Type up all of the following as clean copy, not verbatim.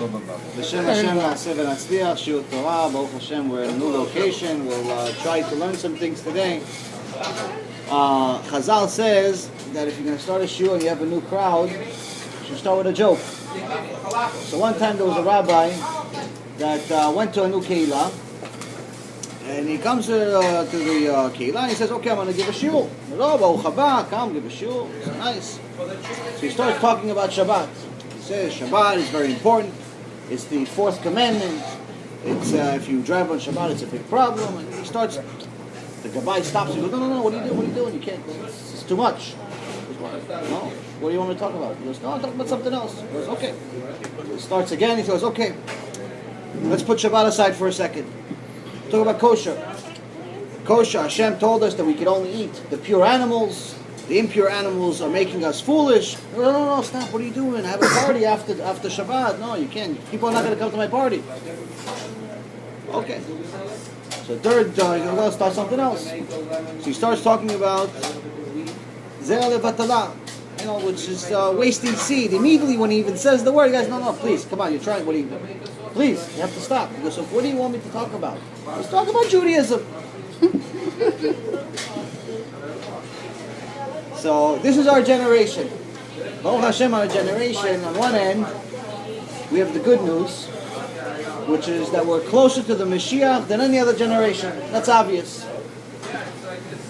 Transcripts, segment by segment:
B'Shem Hashem na'aseh v'natzliach, Shiur Torah, Baruch Hashem, we're in a new location. We'll try to learn some things today. Chazal says that if you're going to start a shiur and you have a new crowd, you should start with a joke. So one time there was a rabbi that went to a new keilah, and he comes to the keilah and he says, okay, I'm going to give a shiur. Oh, Baruch haba, come give a shiur. It's nice. So he starts talking about Shabbat. He says Shabbat is very important. It's the fourth commandment. It's if you drive on Shabbat, it's a big problem. And he starts. The Gabbai stops and goes, no, what are you doing? What are you doing? You can't. It's too much. He goes, no. What do you want me to talk about? He goes, no, I'm talking about something else. He goes, okay. He starts again. He goes, okay. Let's put Shabbat aside for a second. Talk about kosher. Kosher. Hashem told us that we could only eat the pure animals. The impure animals are making us foolish. No, stop. What are you doing? Have a party after Shabbat. No, you can't. People are not going to come to my party. Okay. So third, he's going to start something else. So he starts talking about zera levatala, which is wasting seed. Immediately when he even says the word, he goes, no, please, come on, you're trying. What are you doing? Please, you have to stop. He goes, so what do you want me to talk about? Let's talk about Judaism. So this is our generation. Baruch Hashem, our generation, on one end, we have the good news, which is that we're closer to the Mashiach than any other generation. That's obvious.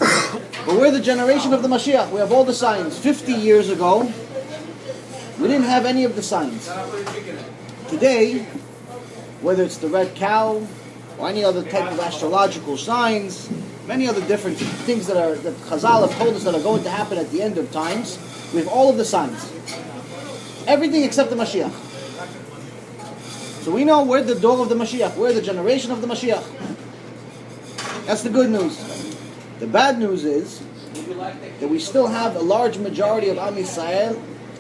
But we're the generation of the Mashiach. We have all the signs. 50 years ago, we didn't have any of the signs. Today, whether it's the red cow or any other type of astrological signs, many other different things that Chazal have told us that are going to happen at the end of times, we have all of the signs. Everything except the Mashiach. So we know we're the door of the Mashiach. We're the generation of the Mashiach. That's the good news. The bad news is that we still have a large majority of Am Yisrael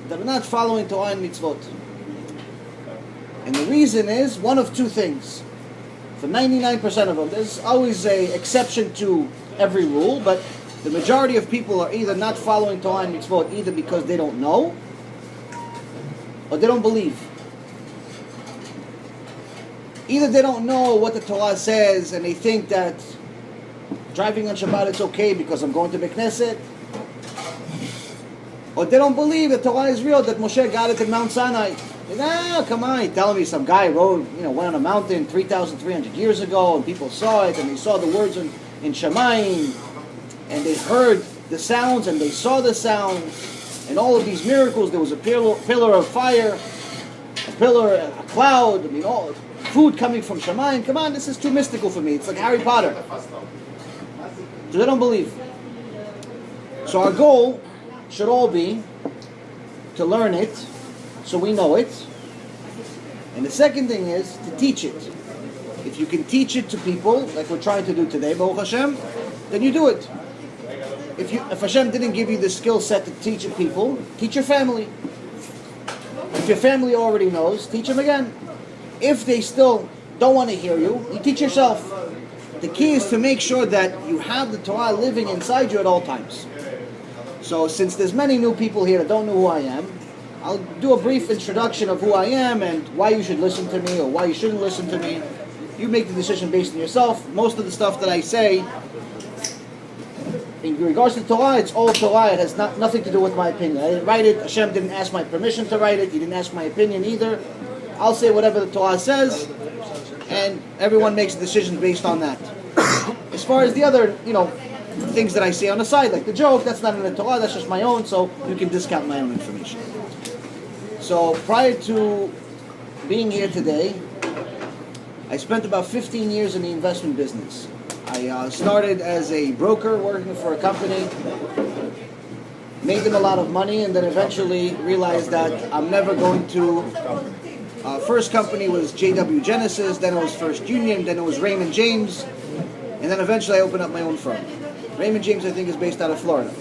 that are not following Torah and mitzvot. And the reason is one of two things. For 99% of them, there's always an exception to every rule, but the majority of people are either not following Torah and mitzvot either because they don't know or they don't believe. Either they don't know what the Torah says and they think that driving on Shabbat it's okay because I'm going to Beit Knesset, or they don't believe that Torah is real, that Moshe got it in Mount Sinai. Come on, you're telling me some guy went on a mountain 3,300 years ago and people saw it and they saw the words in Shemayim and they heard the sounds and they saw the sounds and all of these miracles. There was a pillar of fire, a pillar, a cloud, all food coming from Shemayim. Come on, this is too mystical for me. It's like Harry Potter. So they don't believe. So our goal should all be to learn it so we know it. And the second thing is to teach it. If you can teach it to people, like we're trying to do today, Baruch Hashem, then you do it. If Hashem didn't give you the skill set to teach it people, teach your family. If your family already knows, teach them again. If they still don't want to hear you, you teach yourself. The key is to make sure that you have the Torah living inside you at all times. So since there's many new people here that don't know who I am, I'll do a brief introduction of who I am and why you should listen to me or why you shouldn't listen to me. You make the decision based on yourself. Most of the stuff that I say, in regards to Torah, it's all Torah. It has nothing to do with my opinion. I didn't write it. Hashem didn't ask my permission to write it. He didn't ask my opinion either. I'll say whatever the Torah says, and everyone makes a decision based on that. As far as the other, things that I say on the side, like the joke, that's not in the Torah, that's just my own, so you can discount my own information. So prior to being here today, I spent about 15 years in the investment business. I started as a broker working for a company, made them a lot of money, and then eventually realized that I'm never going to... first company was JW Genesis, then it was First Union, then it was Raymond James, and then eventually I opened up my own firm. Raymond James, I think, is based out of Florida.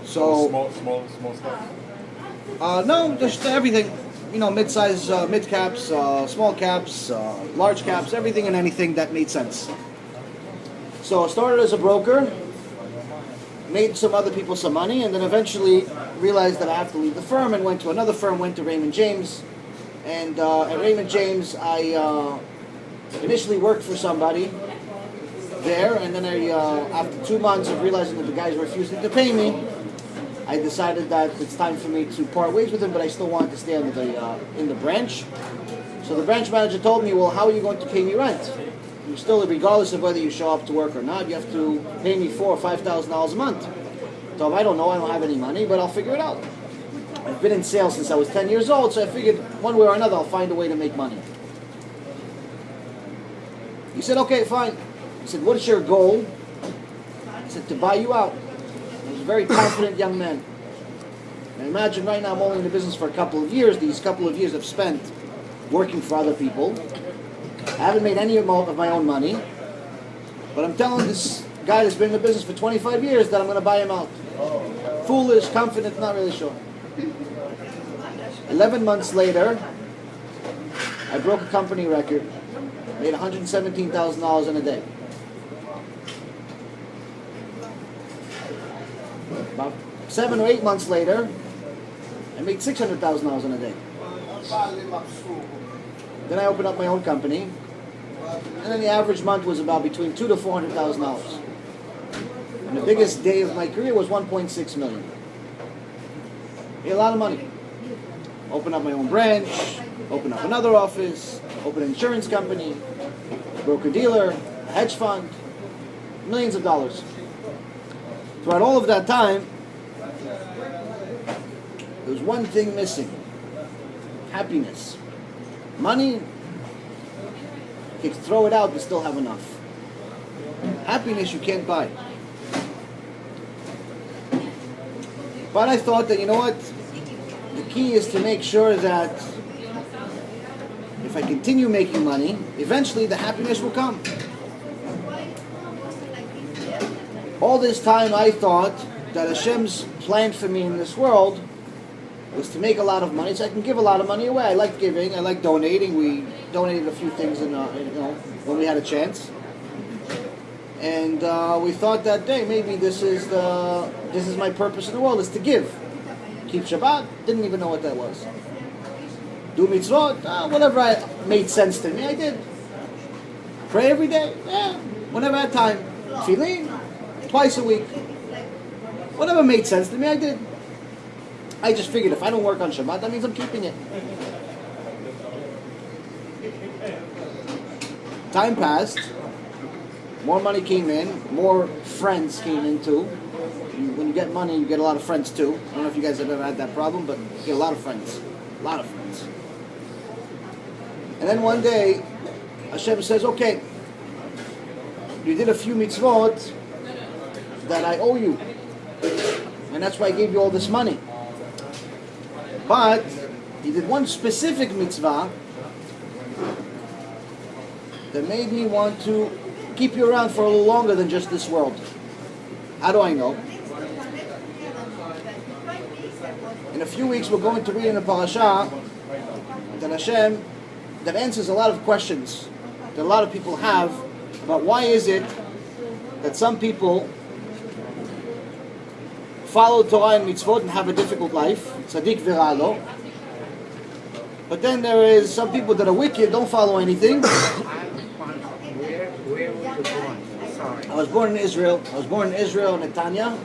So small stuff? No, just everything. Mid-size, mid-caps, small caps, large caps, everything and anything that made sense. So I started as a broker, made some other people some money, and then eventually realized that I have to leave the firm and went to another firm, went to Raymond James. And at Raymond James, I initially worked for somebody there, and then after 2 months of realizing that the guys were refusing to pay me, I decided that it's time for me to part ways with them, but I still wanted to stay in the branch. So the branch manager told me, well, how are you going to pay me rent? You still, regardless of whether you show up to work or not, you have to pay me $4,000 or $5,000 a month. So I don't know, I don't have any money, but I'll figure it out. I've been in sales since I was 10 years old, so I figured one way or another I'll find a way to make money. He said, okay, fine. He said, what's your goal? I said, to buy you out. I was a very confident young man. And imagine right now I'm only in the business for a couple of years. These couple of years I've spent working for other people. I haven't made any of my own money. But I'm telling this guy that's been in the business for 25 years that I'm going to buy him out. Foolish, confident, not really sure. 11 months later, I broke a company record. Made $117,000 in a day. About 7 or 8 months later, I made $600,000 in a day. Then I opened up my own company, and then the average month was about between $200,000 to $400,000. And the biggest day of my career was 1.6 million. Made a lot of money. Opened up my own branch, opened up another office, opened an insurance company, broker-dealer, a hedge fund, millions of dollars. Throughout all of that time, there was one thing missing. Happiness. Money, you can throw it out but still have enough. Happiness you can't buy. But I thought that, you know what? The key is to make sure that if I continue making money, eventually the happiness will come. All this time I thought that Hashem's plan for me in this world was to make a lot of money so I can give a lot of money away. I like giving, I like donating. We donated a few things when we had a chance. And we thought that day, maybe this is my purpose in the world, is to give. Keep Shabbat, didn't even know what that was. Do mitzvot, whatever made sense to me, I did. Pray every day, whenever I had time. Tefillin, twice a week. Whatever made sense to me, I did. I just figured if I don't work on Shabbat, that means I'm keeping it. Time passed. More money came in. More friends came in too. When you get money, you get a lot of friends too. I don't know if you guys have ever had that problem, but you get a lot of friends. A lot of friends. And then one day, Hashem says, okay, you did a few mitzvot that I owe you. And that's why I gave you all this money. But he did one specific mitzvah that made me want to keep you around for a little longer than just this world. How do I know? In a few weeks we're going to read in the parasha that Hashem, that answers a lot of questions that a lot of people have about why is it that some people follow Torah and mitzvot and have a difficult life, tzaddik v'ra'lo. But then there is some people that are wicked, don't follow anything. Where were you born? Sorry. I was born in Israel. I was born in Israel, Netanya.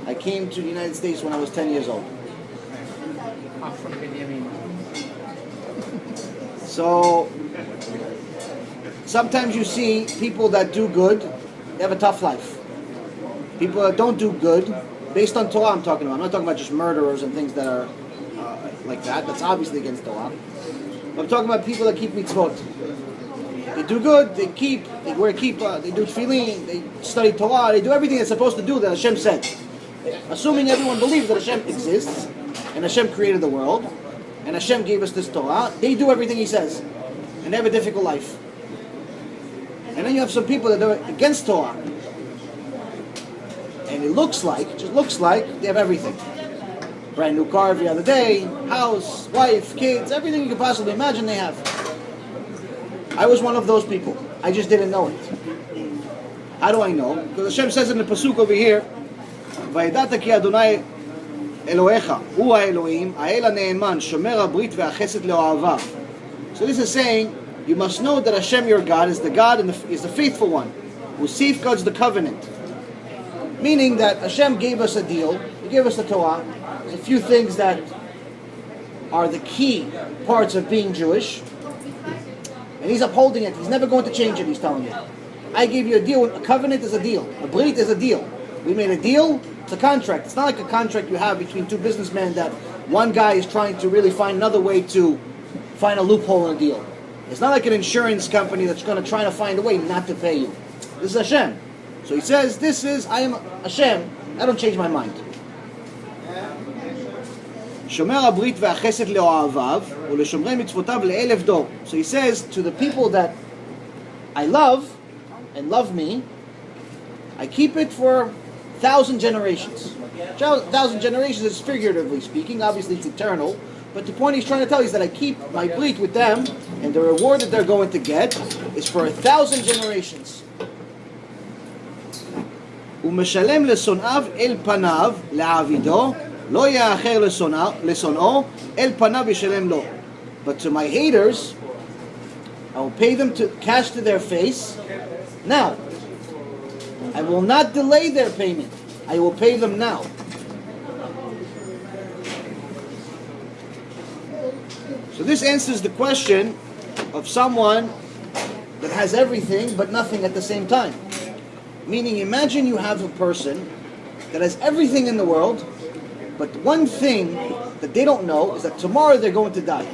I came to the United States when I was 10 years old. I'm from Benjamin. So, sometimes you see people that do good, they have a tough life. People that don't do good, based on Torah I'm talking about. I'm not talking about just murderers and things that are like that. That's obviously against Torah. I'm talking about people that keep mitzvot. They do good, they wear kippah, they do tefillin, they study Torah, they do everything they're supposed to do that Hashem said. Assuming everyone believes that Hashem exists, and Hashem created the world, and Hashem gave us this Torah, they do everything He says. And they have a difficult life. And then you have some people that are against Torah. And it just looks like they have everything. Brand new car every other day, house, wife, kids, everything you could possibly imagine they have. I was one of those people. I just didn't know it. How do I know? Because Hashem says in the pasuk over here, "Vayidata ki Adonai אלוהיך, הוא האלוהים, האל הנאמן, שומר הברית והחסד לאוהביו. So this is saying, you must know that Hashem, your God, is the God and is the faithful one, who safeguards the covenant. Meaning that Hashem gave us a deal, He gave us the Torah. There's a few things that are the key parts of being Jewish, and He's upholding it. He's never going to change it, He's telling you. I gave you a deal. A covenant is a deal. A brit is a deal. We made a deal. It's a contract. It's not like a contract you have between two businessmen that one guy is trying to really find another way to find a loophole in a deal. It's not like an insurance company that's going to try to find a way not to pay you. This is Hashem. So He says, I am Hashem. I don't change my mind. שומר הברית והחסד לאוהביו ולשומרי מצוותיו לאלף דור. So He says to the people that I love and love me, I keep it for 1,000 generations. 1,000 generations is figuratively speaking, obviously it's eternal, but the point He's trying to tell you is that I keep my brit with them, and the reward that they're going to get is for 1,000 generations. ומשלם לשונאיו אל פניו לעבידו, לא יאחר לשונאו, אל פניו ישלם לו. But to my haters, I will pay them to cash to their face. Now, I will not delay their payment. I will pay them now. So this answers the question of someone that has everything but nothing at the same time. Meaning, imagine you have a person that has everything in the world, but one thing that they don't know is that tomorrow they're going to die.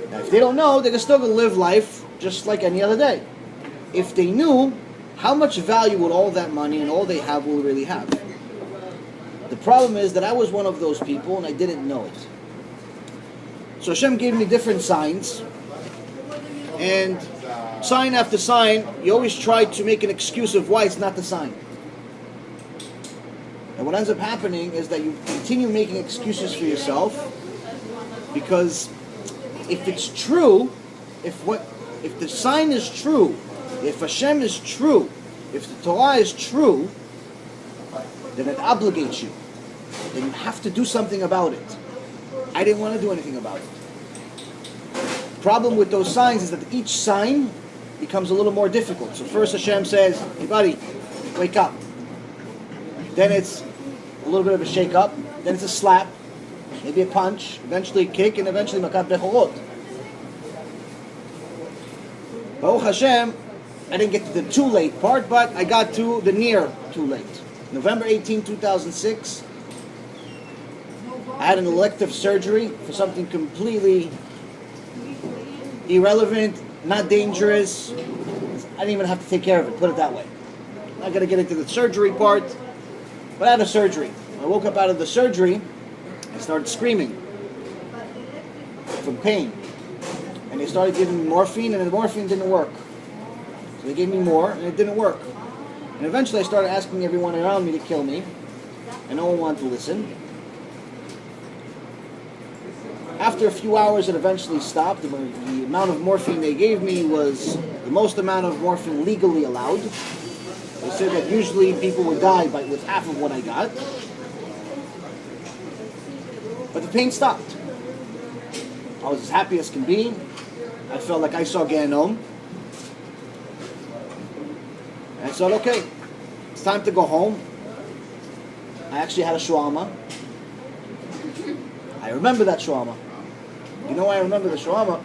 Now, if they don't know, they're still going to live life just like any other day. If they knew, how much value would all that money and all they have will really have? The problem is that I was one of those people and I didn't know it. So Hashem gave me different signs, and sign after sign, you always try to make an excuse of why it's not the sign. And what ends up happening is that you continue making excuses for yourself, because if it's true, if the sign is true, if Hashem is true, if the Torah is true, then it obligates you. Then you have to do something about it. I didn't want to do anything about it. The problem with those signs is that each sign becomes a little more difficult. So first Hashem says, hey buddy, wake up. Then it's a little bit of a shake up. Then it's a slap. Maybe a punch. Eventually a kick. And eventually makat bechorot. Baruch Hashem, I didn't get to the too late part, but I got to the near too late. November 18, 2006, I had an elective surgery for something completely irrelevant, not dangerous. I didn't even have to take care of it, put it that way. I'm not going to get into the surgery part, but I had a surgery. When I woke up out of the surgery, I started screaming from pain. And they started giving me morphine, and the morphine didn't work. So they gave me more, and it didn't work. And eventually I started asking everyone around me to kill me, and no one wanted to listen. After a few hours, it eventually stopped. The amount of morphine they gave me was the most amount of morphine legally allowed. They said that usually people would die with half of what I got. But the pain stopped. I was as happy as can be. I felt like I saw Gehenom. And I said, okay, it's time to go home. I actually had a shawarma. I remember that shawarma. You know why I remember the shawarma?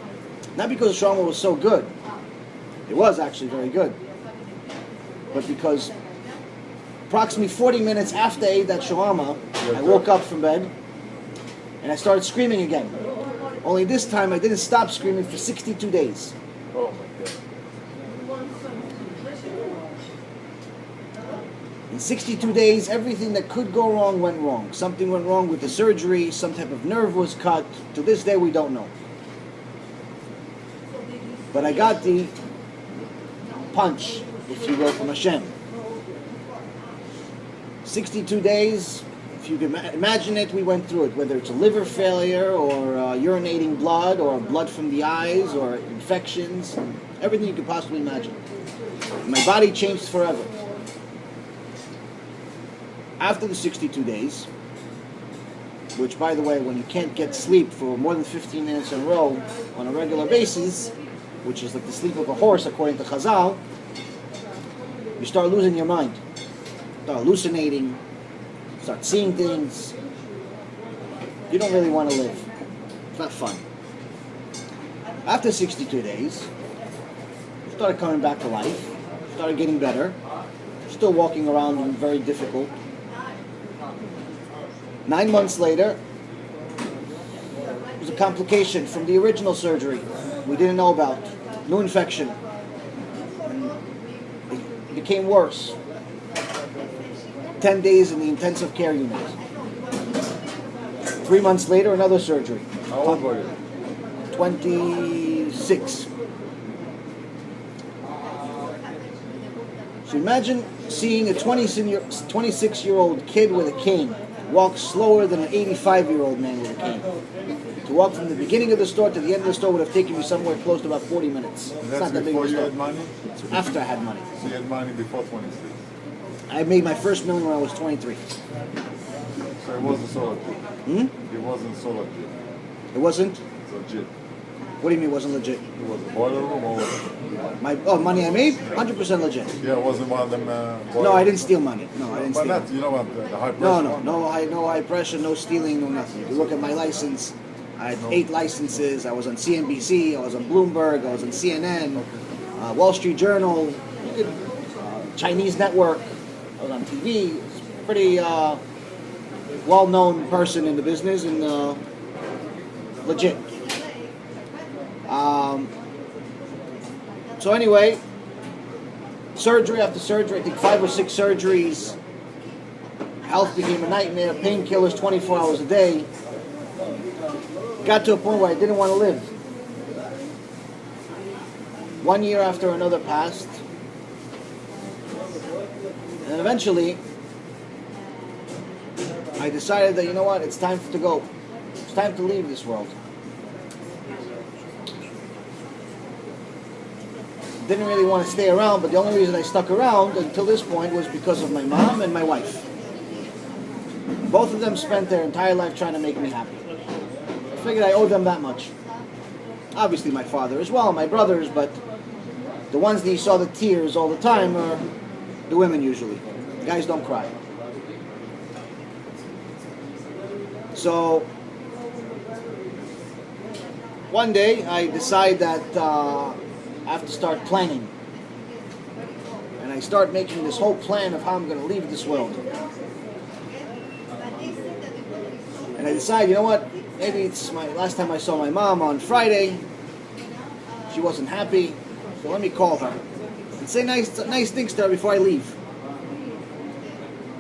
Not because the shawarma was so good. It was actually very good. But because approximately 40 minutes after I ate that shawarma, I woke up from bed and I started screaming again. Only this time I didn't stop screaming for 62 days. Oh my God. In 62 days, everything that could go wrong went wrong. Something went wrong with the surgery, some type of nerve was cut. To this day, we don't know. But I got the punch, if you will, from Hashem. 62 days, if you can imagine it, we went through it. Whether it's a liver failure, or urinating blood, or blood from the eyes, or infections, everything you could possibly imagine. My body changed forever. After the 62 days, which, by the way, when you can't get sleep for more than 15 minutes in a row on a regular basis, which is like the sleep of a horse according to Chazal, you start losing your mind. Start hallucinating, start seeing things. You don't really want to live. It's not fun. After 62 days, started coming back to life, started getting better, still walking around and very difficult. 9 months later, it was a complication from the original surgery we didn't know about. New infection. And it became worse. 10 days in the intensive care unit. 3 months later, another surgery. How old were you? 26. So imagine seeing a 26-year-old kid with a cane walk slower than an 85-year-old man with a cane. To walk from the beginning of the store to the end of the store would have taken me somewhere close to about 40 minutes. It's That's not that big of before a you store. had money? After I had money. So you had money before 26. I made my first million when I was 23. So it wasn't solar jet. Hmm? It wasn't solar jet. It wasn't? It's legit. What do you mean it wasn't legit? It was a boiler room or what? Money I made? 100% legit. Yeah, it wasn't one of them No, I didn't steal money. No, I didn't But steal. not, you know what, the high pressure No, one? no high pressure, no stealing, no nothing. If you look at my license, I had 8 licenses. I was on CNBC, I was on Bloomberg, I was on CNN, Wall Street Journal, Chinese network. I was on TV. It's a pretty well-known person in the business and legit. So anyway, surgery after surgery, I think 5 or 6 surgeries. Health became a nightmare, painkillers 24 hours a day. Got to a point where I didn't want to live. 1 year after another passed. And eventually, I decided that, you know what, it's time to go. It's time to leave this world. Didn't really want to stay around, but the only reason I stuck around until this point was because of my mom and my wife. Both of them spent their entire life trying to make me happy. I figured I owed them that much. Obviously my father as well, my brothers, but the ones that you saw the tears all the time are the women usually. The guys don't cry. So, one day I decide that I have to start planning. And I start making this whole plan of how I'm going to leave this world. And I decide, you know what, maybe it's my last time I saw my mom on Friday. She wasn't happy, so let me call her and say nice things to her before I leave.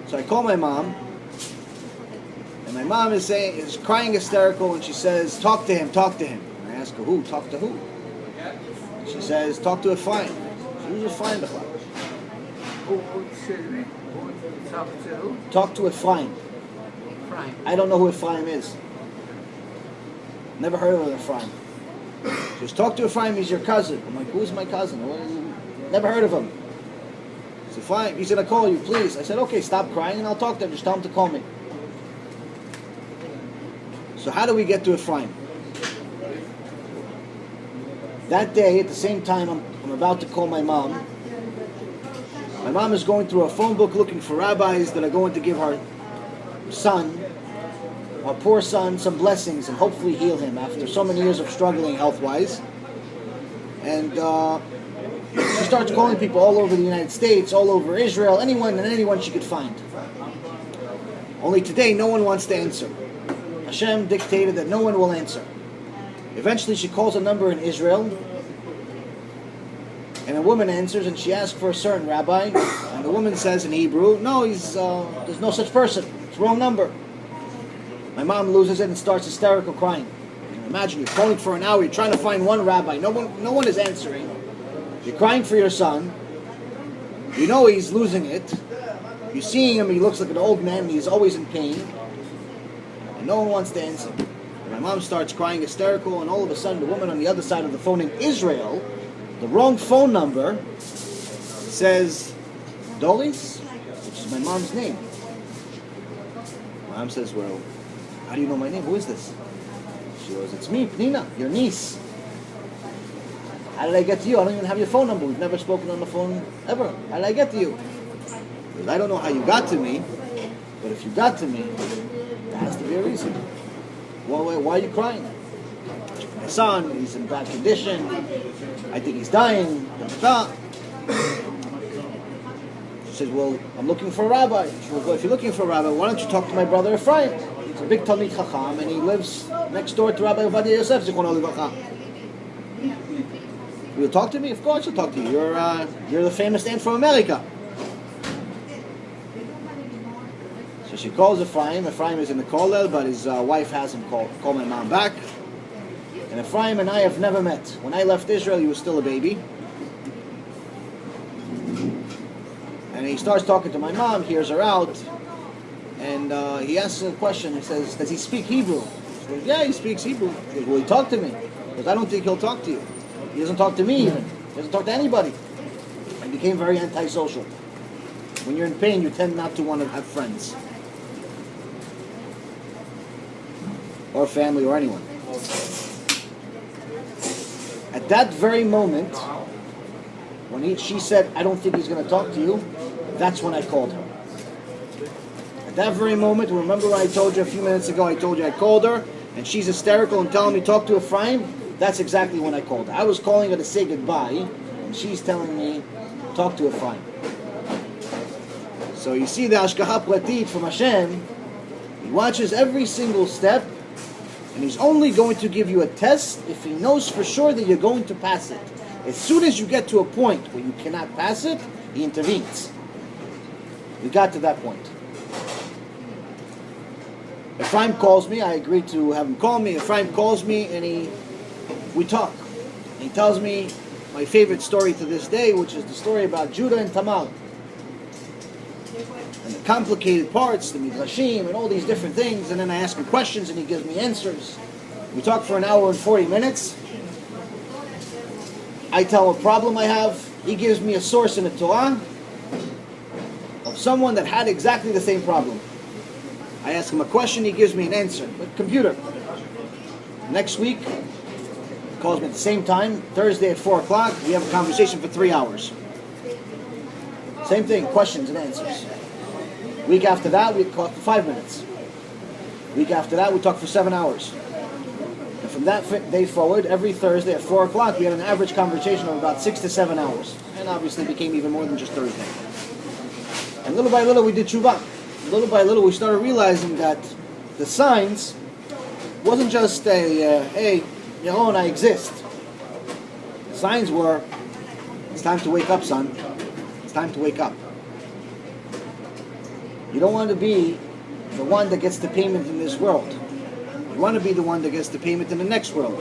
So I call my mom, and my mom is crying hysterical, and she says, talk to him. And I ask her, who? Talk to who? She says, talk to Ephraim. Who's Ephraim? Excuse me. Talk to who? Talk to Ephraim. Ephraim. I don't know who Ephraim is. Never heard of Ephraim. She goes, talk to Ephraim, he's your cousin. I'm like, who's my cousin? Never heard of him. He said, fine. He said, I call you, please. I said, okay, stop crying and I'll talk to him. Just tell him to call me. So how do we get to Ephraim? That day, at the same time, I'm about to call my mom. My mom is going through a phone book looking for rabbis that are going to give her son, our poor son, some blessings and hopefully heal him after so many years of struggling health-wise. And she starts calling people all over the United States, all over Israel, anyone she could find. Only today, no one wants to answer. Hashem dictated that no one will answer. Eventually, she calls a number in Israel, and a woman answers, and she asks for a certain rabbi, and the woman says in Hebrew, no, there's no such person. It's the wrong number. My mom loses it and starts hysterical crying. Imagine you're calling for an hour, you're trying to find one rabbi, no one is answering. You're crying for your son. You know he's losing it. You're seeing him, he looks like an old man, and he's always in pain. And no one wants to answer. My mom starts crying hysterical, and all of a sudden the woman on the other side of the phone in Israel, the wrong phone number, says Doris, which is my mom's name. Mom says, well, how do you know my name? Who is this? She goes, it's me, Pnina, your niece. How did I get to you? I don't even have your phone number. We've never spoken on the phone ever. How did I get to you? Because I don't know how you got to me, but if you got to me, there has to be a reason. Why are you crying? My son, he's in bad condition. I think he's dying. She says, well, I'm looking for a rabbi. She goes, well, if you're looking for a rabbi, why don't you talk to my brother Ephraim? He's a big Talmid Chacham, and he lives next door to Rabbi Ovadia Yosef, Zichrono Livracha. You'll talk to me? Of course I'll talk to you. You're the famous aunt from America. So she calls Ephraim. Ephraim is in the kollel, but his wife has him call my mom back. And Ephraim and I have never met. When I left Israel, he was still a baby. And he starts talking to my mom, hears her out, and he asks her a question. He says, does he speak Hebrew? She goes, yeah, he speaks Hebrew. She goes, will he talk to me? Because I don't think he'll talk to you. He doesn't talk to me even. He doesn't talk to anybody. And became very antisocial. When you're in pain, you tend not to want to have friends. Or family or anyone. At that very moment, when she said, I don't think he's going to talk to you, that's when I called her. At that very moment, remember when I told you a few minutes ago, I told you I called her, and she's hysterical and telling me, talk to Ephraim? That's exactly when I called her. I was calling her to say goodbye, and she's telling me, talk to Ephraim. So you see the Hashgacha Pratit from Hashem, He watches every single step, and He's only going to give you a test if He knows for sure that you're going to pass it. As soon as you get to a point where you cannot pass it, He intervenes. We got to that point. Ephraim calls me. I agreed to have him call me. Ephraim calls me, and we talk. And he tells me my favorite story to this day, which is the story about Judah and Tamar. And the complicated parts, the midrashim, and all these different things. And then I ask him questions, and he gives me answers. We talk for an hour and 40 minutes. I tell him a problem I have. He gives me a source in the Torah of someone that had exactly the same problem. I ask him a question, he gives me an answer. But computer. Next week, he calls me at the same time, Thursday at 4 o'clock. We have a conversation for 3 hours. Same thing, questions and answers. Week after that, we talk for 5 minutes. Week after that, we talk for 7 hours. And from that day forward, every Thursday at 4 o'clock, we had an average conversation of about 6 to 7 hours. And obviously became even more than just Thursday. And little by little, we did tshuva. Little by little, we started realizing that the signs wasn't just a, hey, Yaron, I exist. The signs were, it's time to wake up, son. It's time to wake up. You don't want to be the one that gets the payment in this world. You want to be the one that gets the payment in the next world.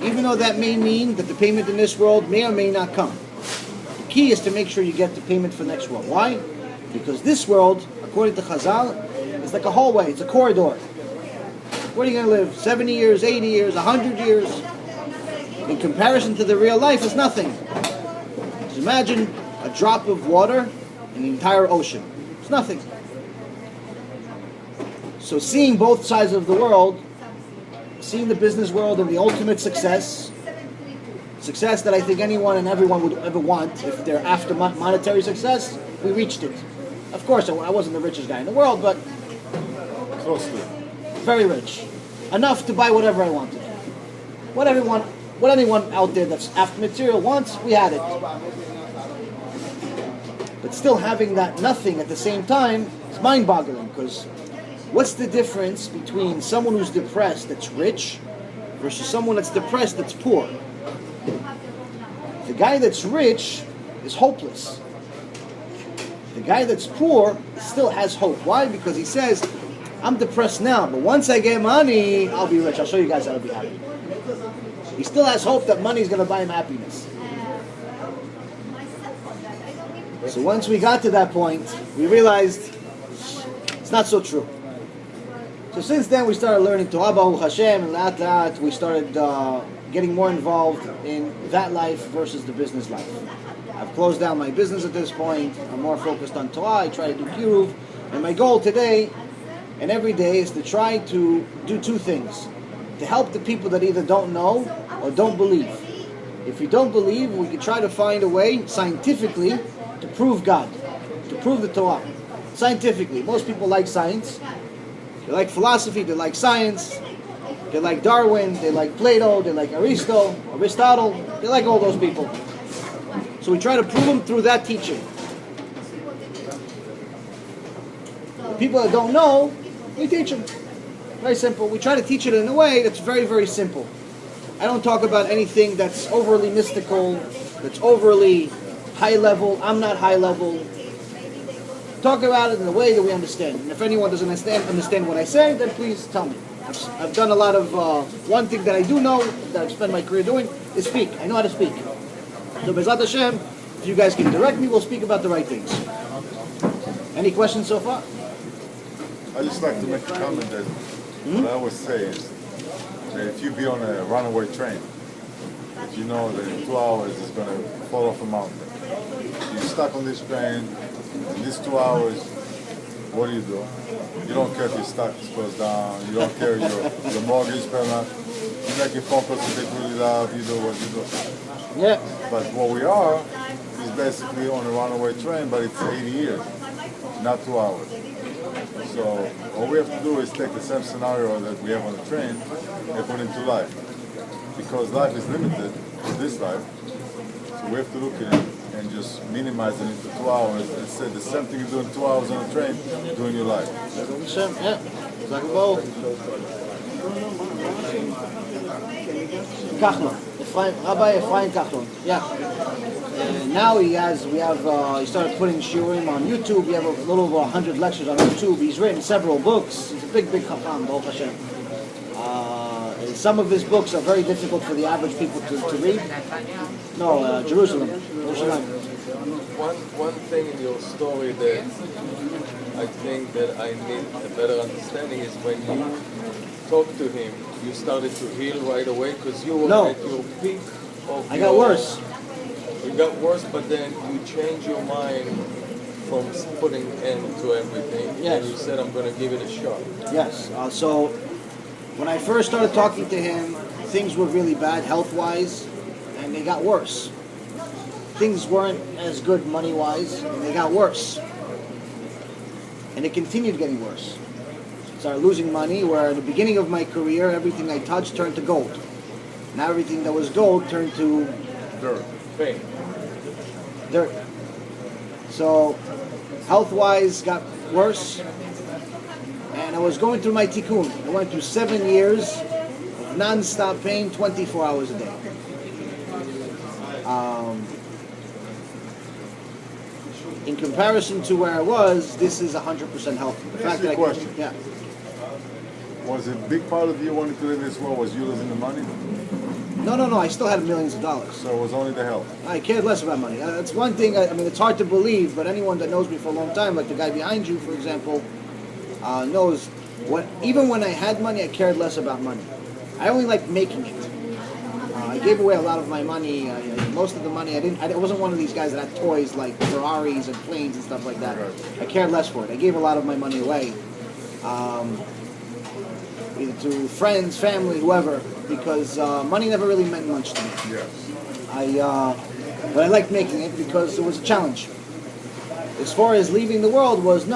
Even though that may mean that the payment in this world may or may not come. The key is to make sure you get the payment for the next world. Why? Because this world, according to Chazal, is like a hallway. It's a corridor. Where are you going to live? 70 years, 80 years, 100 years? In comparison to the real life, it's nothing. Just imagine a drop of water in the entire ocean. It's nothing. So seeing both sides of the world, seeing the business world and the ultimate success that I think anyone and everyone would ever want, if they're after monetary success, we reached it. Of course, I wasn't the richest guy in the world, but Close to. very rich. Enough to buy whatever I wanted. What anyone out there that's after material wants, we had it. But still having that nothing at the same time is mind-boggling, because what's the difference between someone who's depressed that's rich versus someone that's depressed that's poor? The guy that's rich is hopeless. The guy that's poor still has hope. Why? Because he says, I'm depressed now, but once I get money, I'll be rich. I'll show you guys how to be happy. He still has hope that money is going to buy him happiness. So once we got to that point, we realized it's not so true. So since then, we started learning Torah Baruch Hashem, and Lat Lat, we started getting more involved in that life versus the business life. I've closed down my business at this point. I'm more focused on Torah. I try to do kiruv. And my goal today and every day is to try to do two things. To help the people that either don't know or don't believe. If you don't believe, we can try to find a way, scientifically, to prove God. To prove the Torah. Scientifically. Most people like science. They like philosophy, they like science. They like Darwin, they like Plato, they like Aristotle. They like all those people. So we try to prove them through that teaching. The people that don't know, we teach them. Very simple. We try to teach it in a way that's very, very simple. I don't talk about anything that's overly mystical, that's overly high level. I'm not high level. Talk about it in a way that we understand. And if anyone doesn't understand what I say, then please tell me. I've done a lot of, one thing that I do know, that I've spent my career doing, is speak. I know how to speak. So Bezrat Hashem, if you guys can direct me, we'll speak about the right things. Any questions so far? I just like to make a comment that what I always say is that if you be on a runaway train, you know that in 2 hours it's going to fall off a mountain. You're stuck on this train, in these 2 hours, what do? You don't care if your stock is closed down, you don't care if your mortgage is paid off, you make your phone calls to people you love, you do what you do. Yeah. But what we are is basically on a runaway train, but it's 80 years, not 2 hours. So all we have to do is take the same scenario that we have on the train and put it into life. Because life is limited to this life, so we have to look at it and just minimize it into 2 hours and say the same thing you do in 2 hours on a train, do in your life. Yeah. Kachlon, Rabbi Ephraim Kachlon. Yeah. Now he started putting shiurim on YouTube. We have a little over 100 lectures on YouTube. He's written several books. He's a big chacham, Baruch Hashem. Some of his books are very difficult for the average people to read. No, Jerusalem. One thing in your story that I think that I need a better understanding is when you talked to him, you started to heal right away because you were at your peak of I got worse. It got worse, but then you changed your mind from putting end to everything. Yes. And you said, I'm going to give it a shot. Yes. So when I first started talking to him, things were really bad health-wise, and they got worse. Things weren't as good money-wise, and they got worse. And it continued getting worse. Started losing money, where at the beginning of my career, everything I touched turned to gold. Now everything that was gold turned to Dirt. Pain. dirt. So health-wise got worse. And I was going through my tikkun. I went through 7 years of non-stop pain, 24 hours a day. In comparison to where I was, this is 100% healthy. The Ask you a question. Yeah. Was a big part of you wanting to live in this world was you losing the money? No. I still had millions of dollars. So it was only the health. I cared less about money. That's one thing. I mean, it's hard to believe, but anyone that knows me for a long time, like the guy behind you, for example, knows what. Even when I had money, I cared less about money. I only liked making it. I gave away a lot of my money. Most of the money, I wasn't one of these guys that had toys like Ferraris and planes and stuff like that. Right. I cared less for it. I gave a lot of my money away, either to friends, family, whoever, because money never really meant much to me. Yes. But I liked making it because it was a challenge. As far as leaving the world was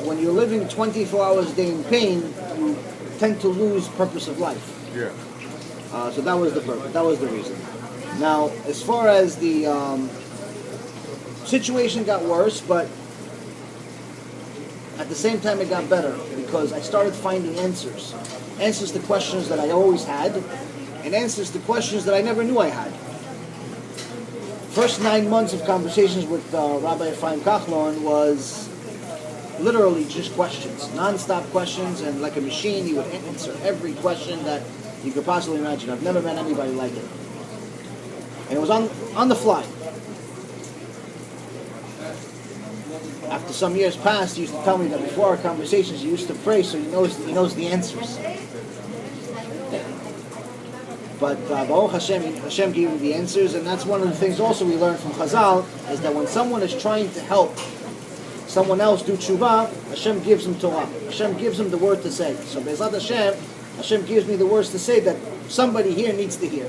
when you're living 24 hours a day in pain, you tend to lose purpose of life. Yeah. So that was the purpose. That was the reason. Now, as far as the situation got worse, but at the same time it got better because I started finding answers. Answers to questions that I always had, and answers to questions that I never knew I had. First 9 months of conversations with Rabbi Ephraim Kachlon was literally just questions, non-stop questions, and like a machine, he would answer every question that you could possibly imagine. I've never met anybody like it. And it was on the fly. After some years passed, he used to tell me that before our conversations, he used to pray so he knows the answers. But Baruch Hashem gave me the answers, and that's one of the things also we learned from Chazal, is that when someone is trying to help someone else do tshuva, Hashem gives him Torah. Hashem gives him the word to say. So Be'ezrat Hashem, Hashem gives me the words to say that somebody here needs to hear.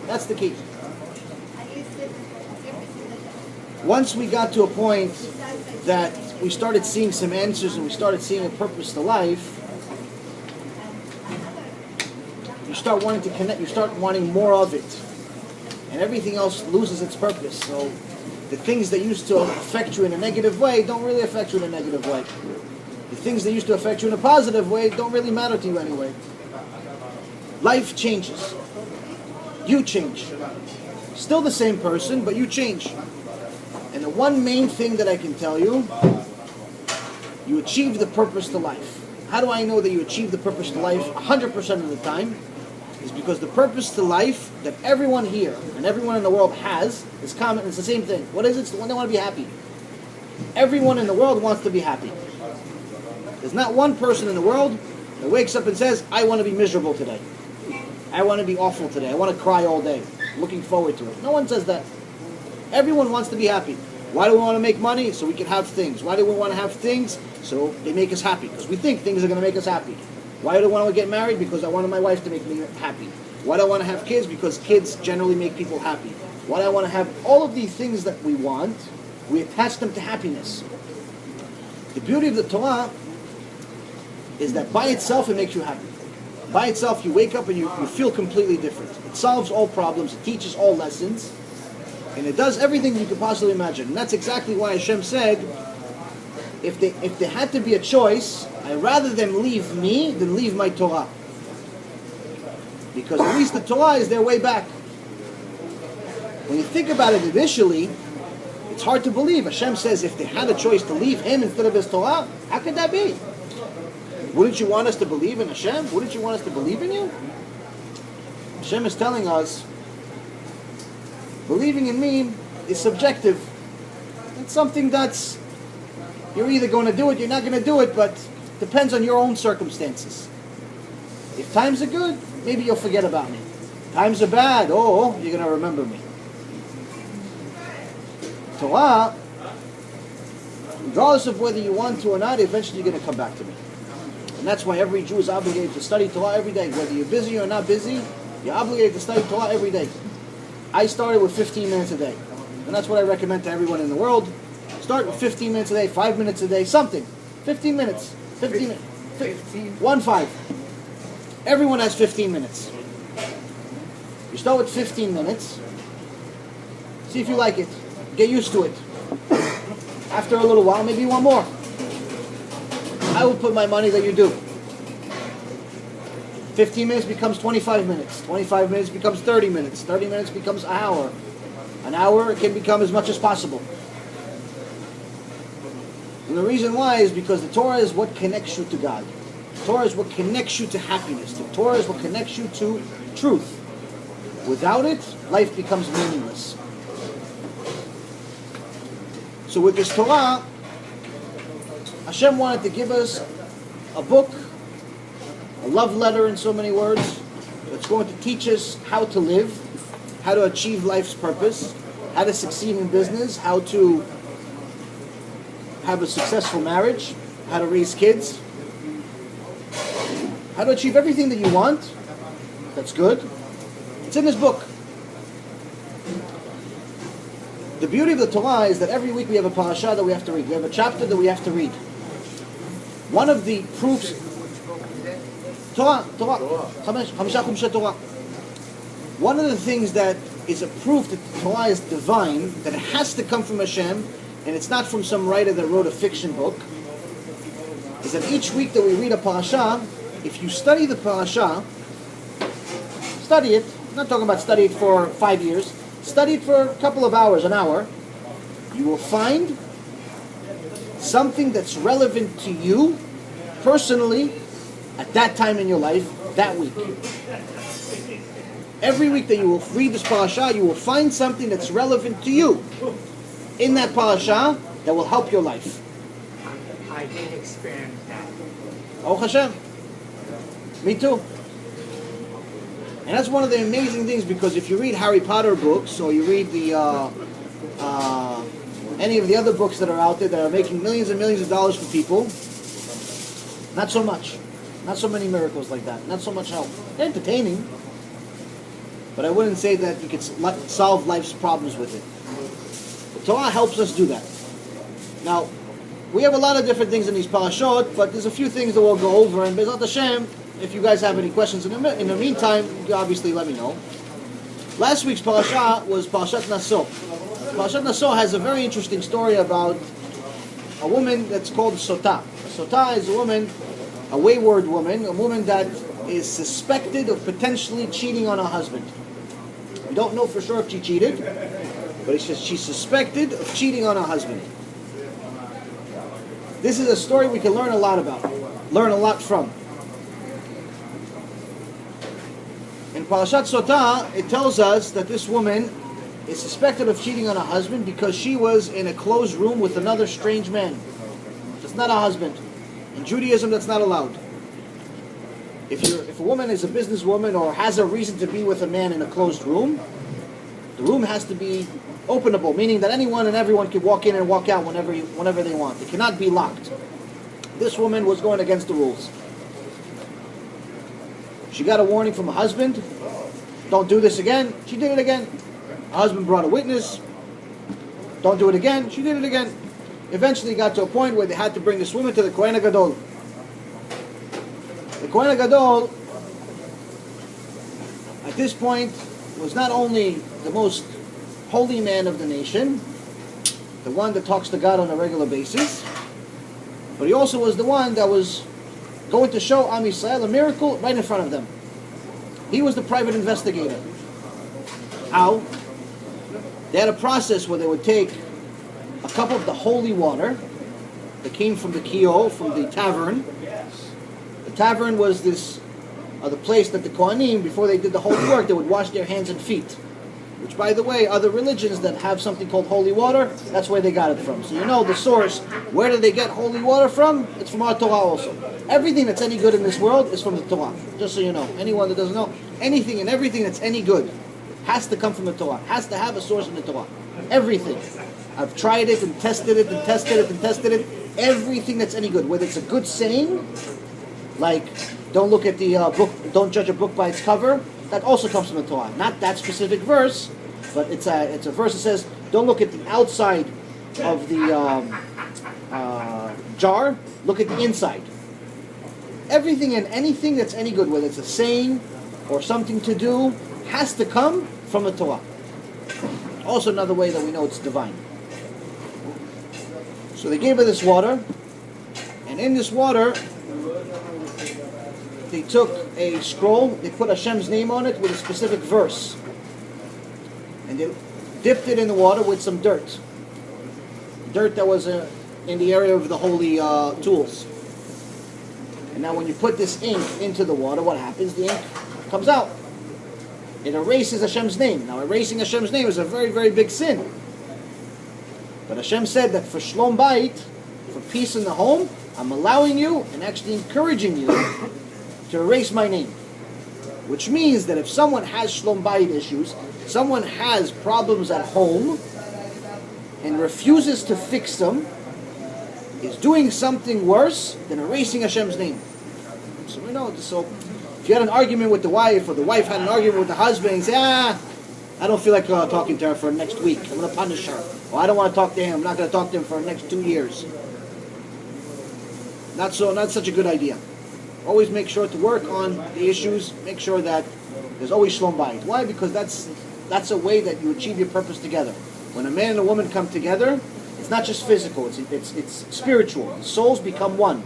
That's the key. Once we got to a point that we started seeing some answers and we started seeing a purpose to life, you start wanting to connect, you start wanting more of it. And everything else loses its purpose. So the things that used to affect you in a negative way don't really affect you in a negative way. The things that used to affect you in a positive way don't really matter to you anyway. Life changes. You change. Still the same person, but you change. And the one main thing that I can tell you, you achieve the purpose to life. How do I know that you achieve the purpose to life 100% of the time? Is because the purpose to life that everyone here and everyone in the world has is common. It's the same thing. What is it? It's the one that want to be happy. Everyone in the world wants to be happy. There's not one person in the world that wakes up and says, I want to be miserable today. I want to be awful today. I want to cry all day. Looking forward to it. No one says that. Everyone wants to be happy. Why do we want to make money? So we can have things. Why do we want to have things? So they make us happy. Because we think things are going to make us happy. Why do I want to get married? Because I wanted my wife to make me happy. Why do I want to have kids? Because kids generally make people happy. Why do I want to have all of these things that we want? We attach them to happiness. The beauty of the Torah is that by itself it makes you happy. By itself you wake up and you feel completely different. It solves all problems. It teaches all lessons. And it does everything you could possibly imagine. And that's exactly why Hashem said, if there had to be a choice, I'd rather them leave me than leave my Torah. Because at least the Torah is their way back. When you think about it initially, it's hard to believe. Hashem says if they had a choice to leave Him instead of His Torah, how could that be? Wouldn't you want us to believe in Hashem? Wouldn't you want us to believe in you? Hashem is telling us, believing in me is subjective. It's something that's, you're either going to do it, you're not going to do it, but it depends on your own circumstances. If times are good, maybe you'll forget about me. Times are bad, you're going to remember me. Torah, regardless of whether you want to or not, eventually you're going to come back to me. And that's why every Jew is obligated to study Torah every day. Whether you're busy or not busy, you're obligated to study Torah every day. I started with 15 minutes a day. And that's what I recommend to everyone in the world. Start with 15 minutes a day, 5 minutes a day, something. 15 minutes. 15 minutes. 1-5. Everyone has 15 minutes. You start with 15 minutes. See if you like it. Get used to it. After a little while, maybe you want more. I will put my money that you do. 15 minutes becomes 25 minutes. 25 minutes becomes 30 minutes. 30 minutes becomes an hour. An hour can become as much as possible. And the reason why is because the Torah is what connects you to God. The Torah is what connects you to happiness. The Torah is what connects you to truth. Without it, life becomes meaningless. So with this Torah, Hashem wanted to give us a book, a love letter in so many words, that's going to teach us how to live, how to achieve life's purpose, how to succeed in business, how to have a successful marriage, how to raise kids, how to achieve everything that you want. That's good. It's in this book. The beauty of the Torah is that every week we have a parasha that we have to read. We have a chapter that we have to read. One of the proofs... Torah. One of the things that is a proof that the Torah is divine, that it has to come from Hashem, and it's not from some writer that wrote a fiction book, is that each week that we read a parasha, if you study the parasha, study it, I'm not talking about study it for 5 years, study it for a couple of hours, an hour, you will find something that's relevant to you personally at that time in your life, that week. Every week that you will read this parasha, you will find something that's relevant to you in that parasha that will help your life. I did experience that. Oh Hashem. Me too. And that's one of the amazing things, because if you read Harry Potter books, or you read the any of the other books that are out there that are making millions and millions of dollars for people, not so much. Not so many miracles like that. Not so much help. They're entertaining, but I wouldn't say that you could solve life's problems with it. The Torah helps us do that. Now, we have a lot of different things in these parashot, but there's a few things that we'll go over, and Bezat Hashem, if you guys have any questions in the meantime, you obviously let me know. Last week's parasha was Parashat Naso. Parashat Naso has a very interesting story about a woman that's called Sotah. Sotah is a woman, a wayward woman, a woman that is suspected of potentially cheating on her husband. We don't know for sure if she cheated, but she's suspected of cheating on her husband. This is a story we can learn a lot about, learn a lot from. In Parashat Sotah, it tells us that this woman is suspected of cheating on her husband because she was in a closed room with another strange man. That's not her husband. In Judaism, that's not allowed. If a woman is a businesswoman or has a reason to be with a man in a closed room, the room has to be openable, meaning that anyone and everyone can walk in and walk out whenever they want. It cannot be locked. This woman was going against the rules. She got a warning from her husband. Don't do this again. She did it again. Her husband brought a witness. Don't do it again. She did it again. Eventually it got to a point where they had to bring this woman to the Kohen HaGadol. The Kohen HaGadol, at this point, was not only the most holy man of the nation, the one that talks to God on a regular basis, but he also was the one that was going to show Am Yisrael a miracle right in front of them. He was the private investigator. How? They had a process where they would take a cup of the holy water that came from the kio, from the tavern. The tavern was the place that the Kohanim, before they did the holy work, they would wash their hands and feet. Which, by the way, other religions that have something called holy water, that's where they got it from. So you know the source. Where do they get holy water from? It's from our Torah also. Everything that's any good in this world is from the Torah. Just so you know. Anyone that doesn't know, anything and everything that's any good has to come from the Torah. Has to have a source in the Torah. Everything. I've tried it and tested it and tested it and tested it. Everything that's any good. Whether it's a good saying, like don't look at the book, don't judge a book by its cover, that also comes from the Torah. Not that specific verse, but it's a verse that says, don't look at the outside of the jar, look at the inside. Everything and anything that's any good, whether it's a saying or something to do, has to come from the Torah. Also another way that we know it's divine. So they gave her this water, and in this water, they took a scroll, they put Hashem's name on it with a specific verse. And they dipped it in the water with some dirt. Dirt that was in the area of the holy tools. And now when you put this ink into the water, what happens? The ink comes out. It erases Hashem's name. Now erasing Hashem's name is a very, very big sin. But Hashem said that for Shlom Bayit, for peace in the home, I'm allowing you and actually encouraging you to erase my name. Which means that if someone has Shlom Bayit issues, someone has problems at home, and refuses to fix them, is doing something worse than erasing Hashem's name. So we know. So if you had an argument with the wife, or the wife had an argument with the husband, and say, I don't feel like talking to her for next week. I'm going to punish her. Or I don't want to talk to him. I'm not going to talk to him for the next 2 years. Not such a good idea. Always make sure to work on the issues. Make sure that there's always Shlom Bayit. Why? Because that's a way that you achieve your purpose together. When a man and a woman come together, it's not just physical. It's spiritual. The souls become one.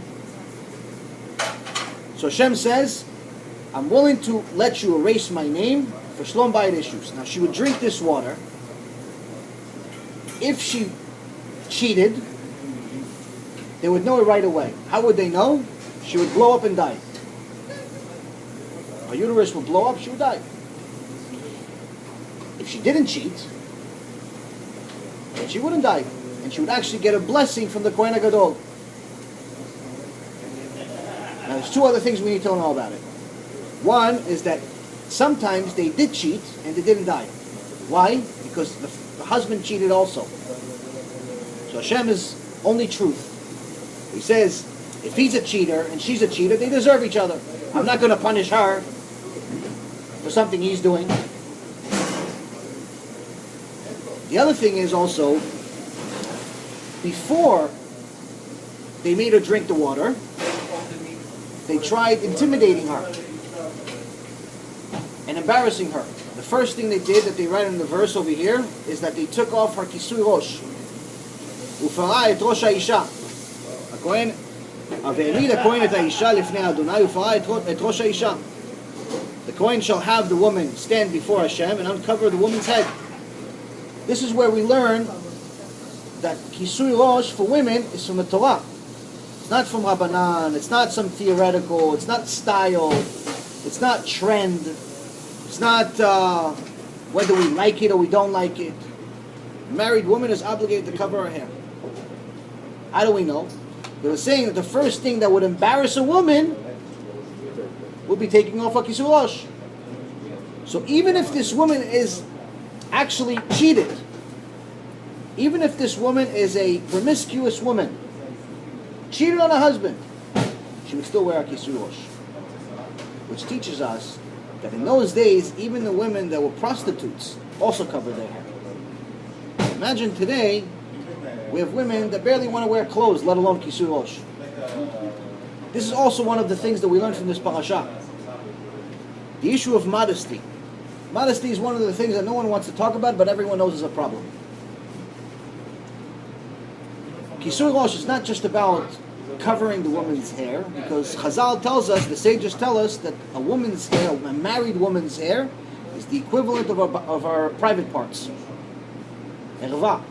So Hashem says, I'm willing to let you erase my name for Shlom Bayit issues. Now she would drink this water. If she cheated, they would know it right away. How would they know? She would blow up and die. Her uterus would blow up, she would die. If she didn't cheat, then she wouldn't die. And she would actually get a blessing from the Kohen HaGadol. Now there's two other things we need to know about it. One is that sometimes they did cheat and they didn't die. Why? Because the husband cheated also. So Hashem is only truth. He says, if he's a cheater and she's a cheater, they deserve each other. I'm not going to punish her for something he's doing. The other thing is also, before they made her drink the water, they tried intimidating her and embarrassing her. The first thing they did, that they write in the verse over here, is that they took off her kisui rosh. ופרע את ראש האישה. הכהן, והעמיד הכהן את האישה לפני אדוני, ופרע את ראש האישה. The Kohen shall have the woman stand before Hashem and uncover the woman's head. This is where we learn that kisui rosh for women is from the Torah. It's not from Rabbanan, it's not some theoretical, it's not style, it's not trend, it's not whether we like it or we don't like it. A married woman is obligated to cover her hair. How do we know? They were saying that the first thing that would embarrass a woman would be taking off a kisui rosh. So even if this woman is actually cheated, even if this woman is a promiscuous woman, cheated on her husband, she would still wear a kisui rosh. Which teaches us that in those days, even the women that were prostitutes also covered their hair. Imagine today, we have women that barely want to wear clothes, let alone kisui rosh. This is also one of the things that we learn from this parasha. The issue of modesty. Modesty is one of the things that no one wants to talk about, but everyone knows is a problem. Kisui rosh is not just about covering the woman's hair, because Chazal tells us, the sages tell us, that a woman's hair, a married woman's hair, is the equivalent of our private parts. Erva.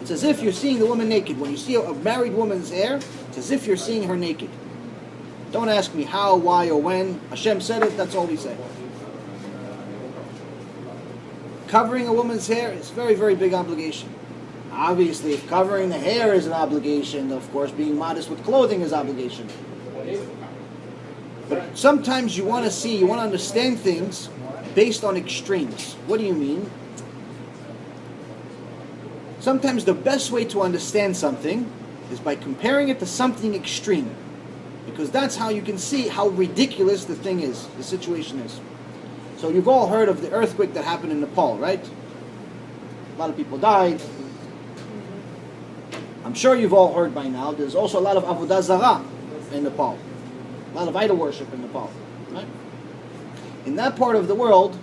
It's as if you're seeing the woman naked. When you see a married woman's hair, it's as if you're seeing her naked. Don't ask me how, why, or when. Hashem said it, that's all we say. Covering a woman's hair is a very, very big obligation. Obviously, if covering the hair is an obligation, of course, being modest with clothing is obligation. But sometimes you want to understand things based on extremes. What do you mean? Sometimes the best way to understand something is by comparing it to something extreme. Because that's how you can see how ridiculous the thing is, the situation is. So you've all heard of the earthquake that happened in Nepal, right? A lot of people died. I'm sure you've all heard by now, there's also a lot of avodah zarah in Nepal. A lot of idol worship in Nepal. Right? In that part of the world,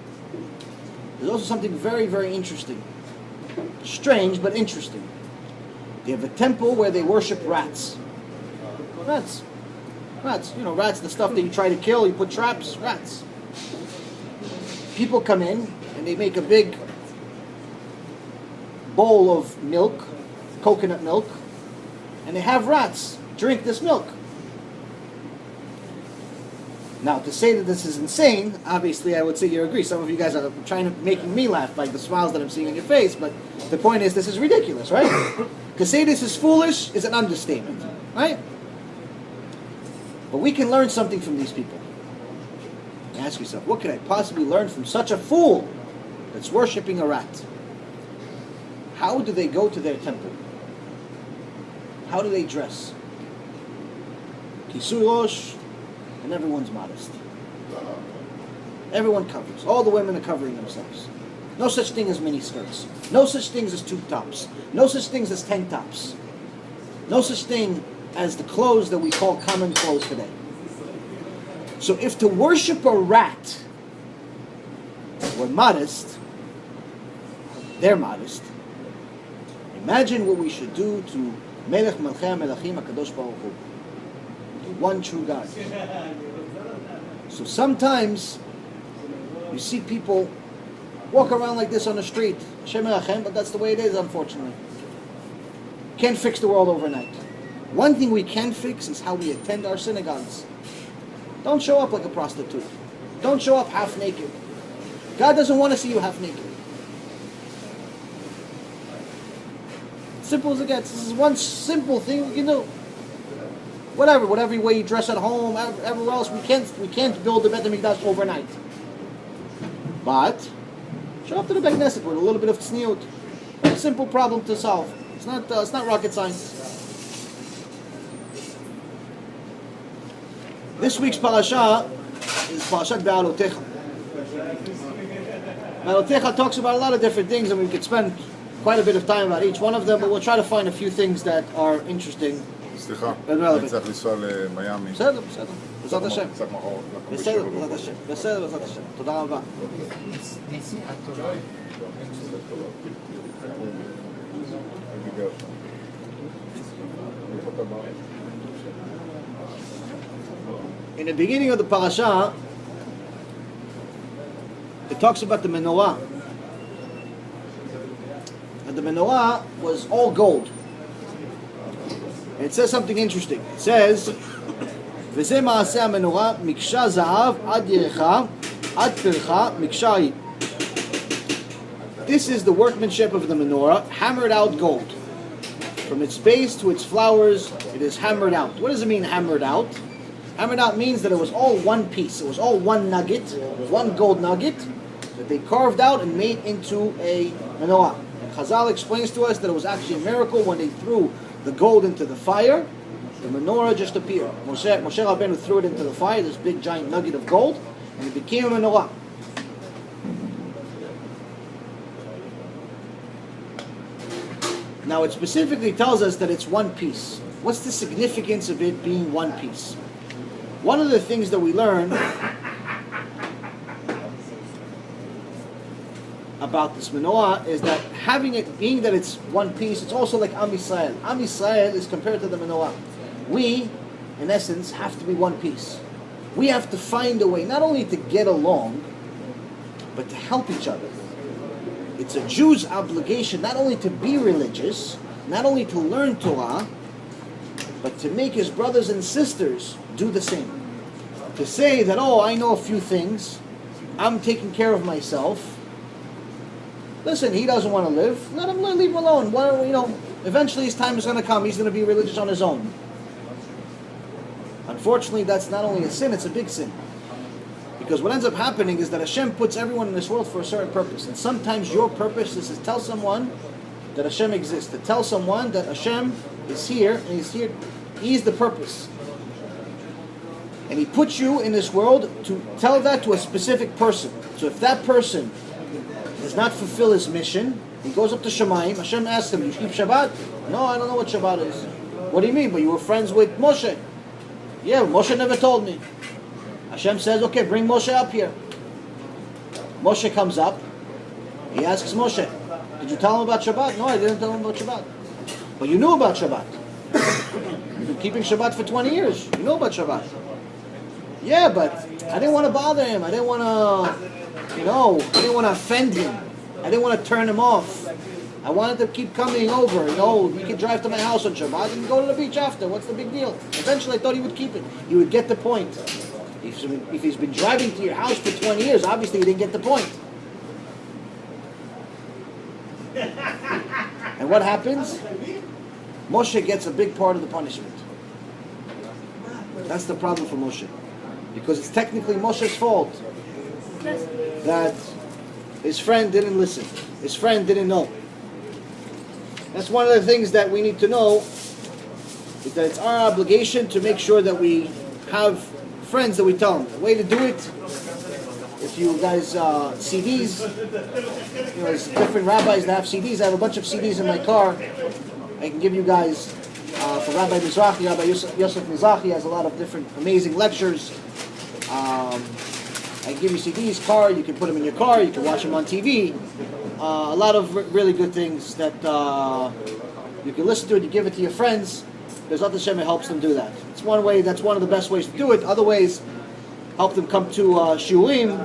there's also something very, very interesting. Strange, but interesting. They have a temple where they worship rats. Rats. Rats. You know, rats, the stuff that you try to kill, you put traps, rats. People come in and they make a big bowl of milk, coconut milk, and they have rats drink this milk. Now, to say that this is insane, obviously I would say you agree. Some of you guys are making me laugh by the smiles that I'm seeing on your face, but the point is this is ridiculous, right? To say this is foolish is an understatement, right? But we can learn something from these people. Ask yourself, what can I possibly learn from such a fool that's worshipping a rat? How do they go to their temple? How do they dress? Kisui rosh, and everyone's modest. Everyone covers. All the women are covering themselves. No such thing as mini skirts. No such things as tube tops. No such things as tank tops. No such thing as the clothes that we call common clothes today. So if to worship a rat were modest, they're modest. Imagine what we should do to Melech Malchei Melachim HaKadosh Baruch Hu, the one true God. So sometimes you see people walk around like this on the street, Hashem Melachem, but that's the way it is, unfortunately. Can't fix the world overnight. One thing we can fix is how we attend our synagogues. Don't show up like a prostitute. Don't show up half naked. God doesn't want to see you half naked. Simple as it gets. This is one simple thing we can do. Whatever way you dress at home, everywhere else, we can't build the Beit HaMikdash overnight. But show up to the Beit Knesset with a little bit of tzniut. Very simple problem to solve. It's not rocket science. This week's parasha is Parashat Be'alotecha. Be'alotecha talks about a lot of different things, and we could spend quite a bit of time about each one of them, but we'll try to find a few things that are interesting. סליחה, and אני relevant. צריך לנסוע למיאמי. בסדר, בעזרת השם. קצת מחר. בסדר, בעזרת השם. בסדר, בעזרת השם. תודה רבה. נשיא התורה. In the beginning of the parasha, it talks about the menorah. And the menorah was all gold. And it says something interesting. It says, "V'zeh ma'aseh menorah miksha za'av ad yerecha ad pircha miksha." This is the workmanship of the menorah, hammered out gold. From its base to its flowers, it is hammered out. What does it mean, hammered out? Hammered out means that it was all one piece. It was all one nugget, one gold nugget that they carved out and made into a menorah. And Chazal explains to us that it was actually a miracle when they threw the gold into the fire, the menorah just appeared. Moshe Rabbeinu threw it into the fire, this big giant nugget of gold, and it became a menorah. Now it specifically tells us that it's one piece. What's the significance of it being one piece? One of the things that we learn about this menorah is that having it, being that it's one piece, it's also like Am Yisrael. Am Yisrael is compared to the menorah. We, in essence, have to be one piece. We have to find a way not only to get along, but to help each other. It's a Jew's obligation not only to be religious, not only to learn Torah, but to make his brothers and sisters do the same. To say that, oh, I know a few things, I'm taking care of myself. Listen, he doesn't want to live. Let him leave him alone. Eventually his time is going to come. He's going to be religious on his own. Unfortunately, that's not only a sin, it's a big sin. Because what ends up happening is that Hashem puts everyone in this world for a certain purpose. And sometimes your purpose is to tell someone that Hashem exists. To tell someone that Hashem is here, and He's here. He's the purpose. And He puts you in this world to tell that to a specific person. So if that person does not fulfill his mission, he goes up to Shemayim. Hashem asks him, "You keep Shabbat?" "No, I don't know what Shabbat is." "What do you mean? But you were friends with Moshe." "Yeah, Moshe never told me." Hashem says, "Okay, bring Moshe up here." Moshe comes up. He asks Moshe, "Did you tell him about Shabbat?" "No, I didn't tell him about Shabbat." "But you knew about Shabbat. You've been keeping Shabbat for 20 years. You know about Shabbat." "Yeah, but I didn't want to bother him. I didn't want to, I didn't want to offend him. I didn't want to turn him off. I wanted to keep coming over. We could drive to my house on Shabbat and go to the beach after. What's the big deal?" Eventually, I thought he would keep it. He would get the point. If he's been driving to your house for 20 years, obviously he didn't get the point. And what happens? Moshe gets a big part of the punishment. That's the problem for Moshe. Because it's technically Moshe's fault that his friend didn't listen. His friend didn't know. That's one of the things that we need to know, is that it's our obligation to make sure that we have friends that we tell them. The way to do it, if you guys, CDs, there's different rabbis that have CDs. I have a bunch of CDs in my car. I can give you guys, for Rabbi Mizrahi, Rabbi Yosef Mizrahi has a lot of different amazing lectures. I can give you CDs, car, you can put them in your car, you can watch them on TV. A lot of really good things that you can listen to it, you give it to your friends. There's other Hashem that helps them do that. It's one way, that's one of the best ways to do it. Other ways, help them come to shiurim.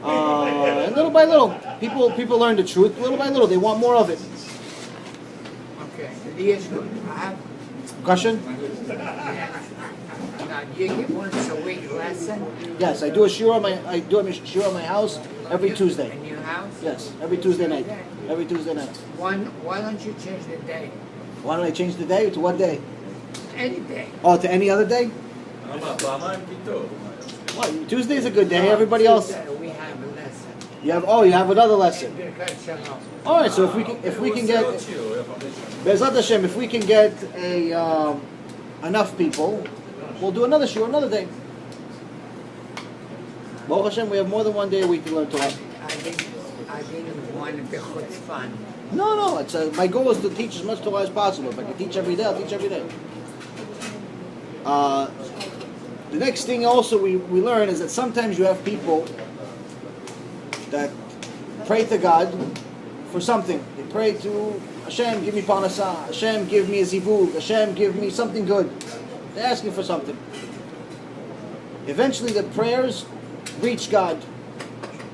And little by little, people learn the truth. Little by little, they want more of it. Okay. The issue I have. Question? Now, do you give once a week lesson Yes, I do a shiur at my house every Tuesday. in your house? Yes, every Tuesday night. Every Tuesday night. Why don't you change the day? Why don't I change the day? To what day? Any day. Oh, to any other day? Well, Tuesday's a good day. Everybody else. Tuesday we have a lesson. You have another lesson. All right, so if we can get Be'ezrat Hashem, if we can get enough people, we'll do another shiur another day. Baruch Hashem, we have more than one day a week to learn Torah. I didn't want to be chutzpan. No. It's my goal is to teach as much Torah as possible. If I can teach every day, I'll teach every day. The next thing also we learn is that sometimes you have people that pray to God for something. They pray to Hashem, give me parnasah. Hashem, give me a zivug. Hashem, give me something good. They're asking for something. Eventually the prayers reach God.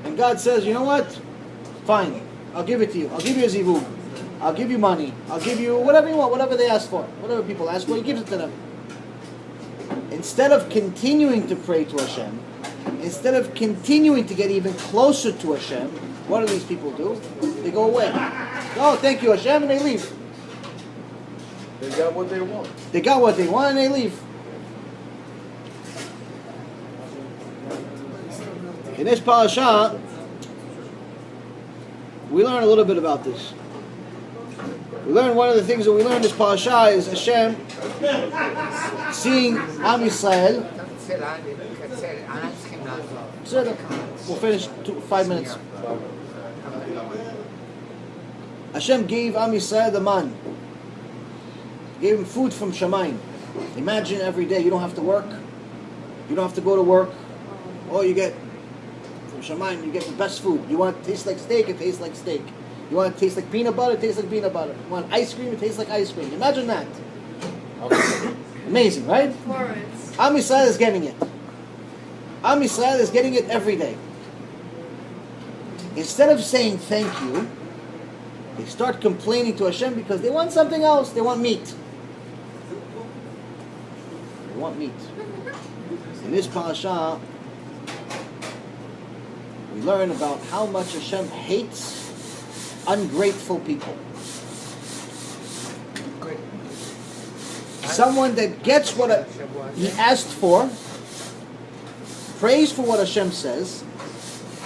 And God says, you know what? Fine. I'll give it to you. I'll give you a zivug. I'll give you money. I'll give you whatever you want, whatever they ask for. Whatever people ask for, He gives it to them. Instead of continuing to pray to Hashem, instead of continuing to get even closer to Hashem, what do these people do? They go away. Oh, thank you, Hashem, and they leave. They got what they want. They got what they want, and they leave. In this parasha, we learn a little bit about this. We learn one of the things that we learn in this parasha is Hashem seeing Am Yisrael. We'll finish 5 minutes. Hashem gave Am Yisrael the man. Gave him food from Shamayim. Imagine every day you don't have to work. You don't have to go to work. All you get from Shamayim, you get the best food. You want it to taste like steak, it tastes like steak. You want it to taste like peanut butter, it tastes like peanut butter. You want ice cream, it tastes like ice cream. Imagine that. Amazing, right? Am Yisrael is getting it. Am Yisrael is getting it every day. Instead of saying thank you, they start complaining to Hashem because they want something else. They want meat. They want meat. In this parasha, we learn about how much Hashem hates ungrateful people. Someone that gets what he asked for, prays for what Hashem says,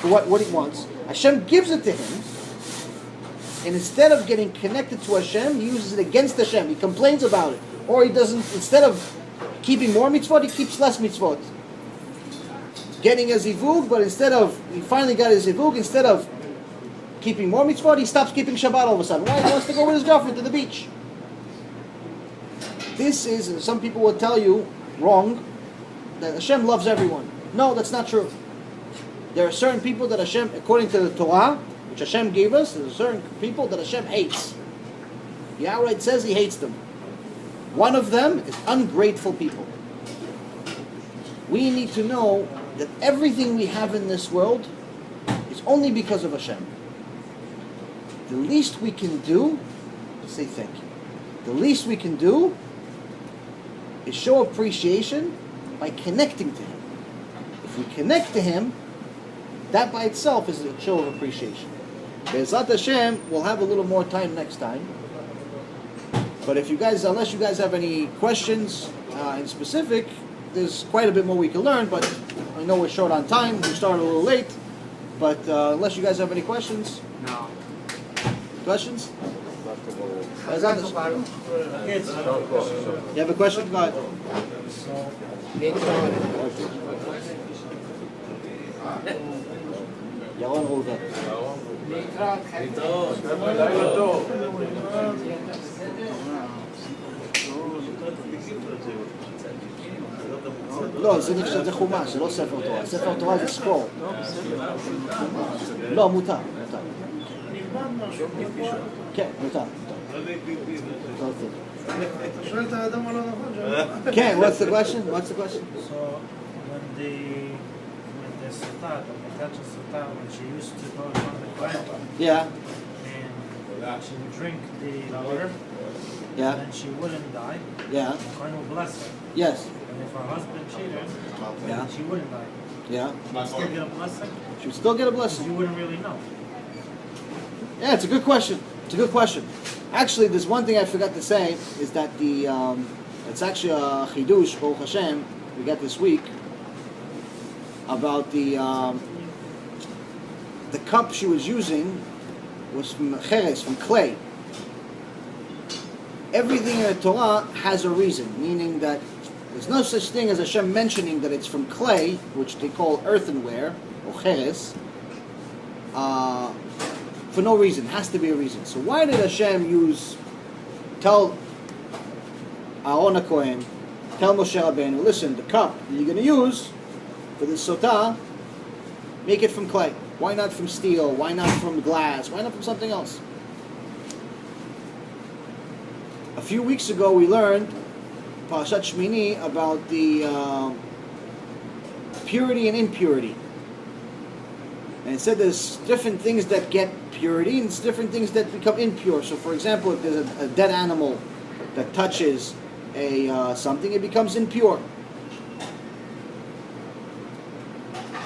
for what he wants. Hashem gives it to him, and instead of getting connected to Hashem, he uses it against Hashem. He complains about it. Or he doesn't, instead of keeping more mitzvot, he keeps less mitzvot. Getting a zivug, but instead of, he finally got his zivug, instead of keeping more mitzvot, he stops keeping Shabbat all of a sudden. Why? He wants to go with his girlfriend to the beach. This is, some people will tell you, wrong, that Hashem loves everyone. No, that's not true. There are certain people that Hashem, according to the Torah, which Hashem gave us, there are certain people that Hashem hates. He outright says He hates them. One of them is ungrateful people. We need to know that everything we have in this world is only because of Hashem. The least we can do is say thank you. The least we can do is show appreciation by connecting to Him. If we connect to Him, that by itself is a show of appreciation. Be'ezrat Hashem, we'll have a little more time next time. But if you guys, unless you guys have any questions in specific, there's quite a bit more we can learn, but I know we're short on time. We started a little late. But unless you guys have any questions. No. Questions? Yes. You have a question? Go ahead. Yaron Ruda. לא, זה נחשב, זה חומש, זה לא ספר תורה. ספר תורה זה ספורט. לא, מותר. כן, מותר. שואל את האדם הלא נכון. כן, what's the question? What's the question? So, when the Sota, the Metacha Sota, when she used to go in front of the grandpa, Yeah, and she would drink the water, yeah, and she wouldn't die, yeah, the Kohen would bless her. yes, And if her husband cheated, yeah, she wouldn't die. yeah. She would still get a blessing, She would still get a because blessing. you wouldn't really know. Yeah, it's a good question. It's a good question. Actually, there's one thing I forgot to say, is that the, it's actually a chidush, Baruch Hashem, we got this week, about the the cup she was using was from cheres, from clay. Everything in the Torah has a reason, meaning that there's no such thing as Hashem mentioning that it's from clay, which they call earthenware, or cheres, for no reason. It has to be a reason. So why did Hashem tell Aaron HaKohen, tell Moshe Rabbeinu, listen, the cup that you're going to use for this sotah, make it from clay. Why not from steel? Why not from glass? Why not from something else? A few weeks ago we learned Parashat Shmini about the purity and impurity. And it said there's different things that get purity and different things that become impure. So for example, if there's a dead animal that touches something, it becomes impure.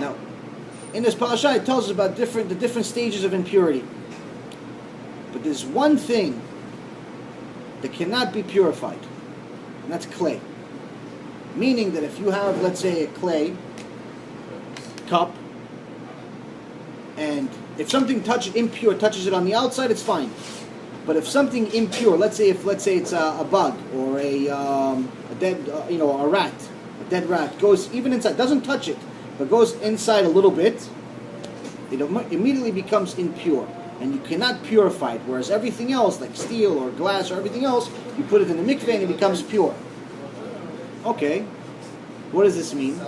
Now, in this parasha, it tells us about the different stages of impurity. But there's one thing that cannot be purified, and that's clay. Meaning that if you have, let's say, a clay cup, and if something impure touches it on the outside, it's fine. But if something impure, let's say it's a bug or a dead, a rat, a dead rat goes even inside, doesn't touch it, but goes inside a little bit, it immediately becomes impure, and you cannot purify it. Whereas everything else, like steel or glass or everything else, you put it in the mikveh and it becomes pure. Okay, what does this mean?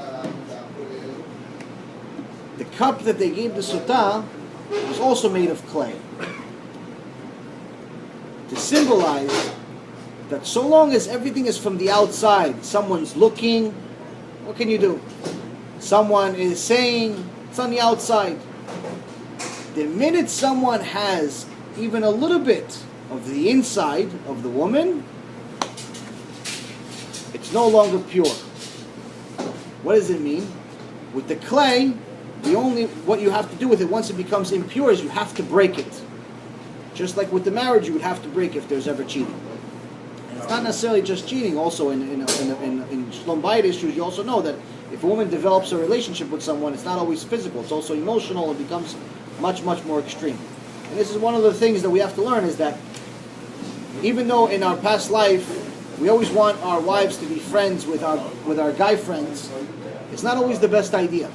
The cup that they gave the sotah was also made of clay, to symbolize that so long as everything is from the outside, someone's looking, what can you do? Someone is saying, it's on the outside. The minute someone has even a little bit of the inside of the woman, it's no longer pure. What does it mean? With the clay, what you have to do with it once it becomes impure is you have to break it. Just like with the marriage, you would have to break if there's ever cheating. And it's not necessarily just cheating. Also, in Shlom Bayit issues, you also know that if a woman develops a relationship with someone, it's not always physical. It's also emotional. It becomes much, much more extreme. And this is one of the things that we have to learn, is that even though in our past life we always want our wives to be friends with our guy friends, it's not always the best idea.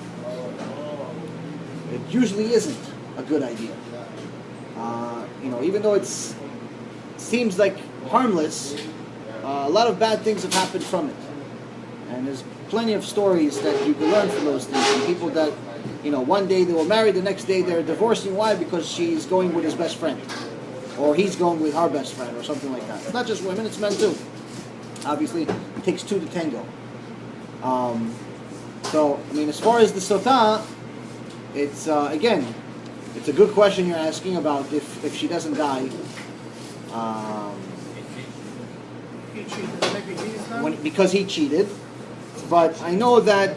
It usually isn't a good idea. Even though it seems like harmless, a lot of bad things have happened from it. And there's plenty of stories that you can learn from those things. And people that, one day they were married, the next day they're divorcing. Why? Because she's going with his best friend. Or he's going with her best friend, or something like that. It's not just women, it's men too. Obviously, it takes two to tango. As far as the sotah, it's, again, it's a good question you're asking about if she doesn't die. Because he cheated. But I know that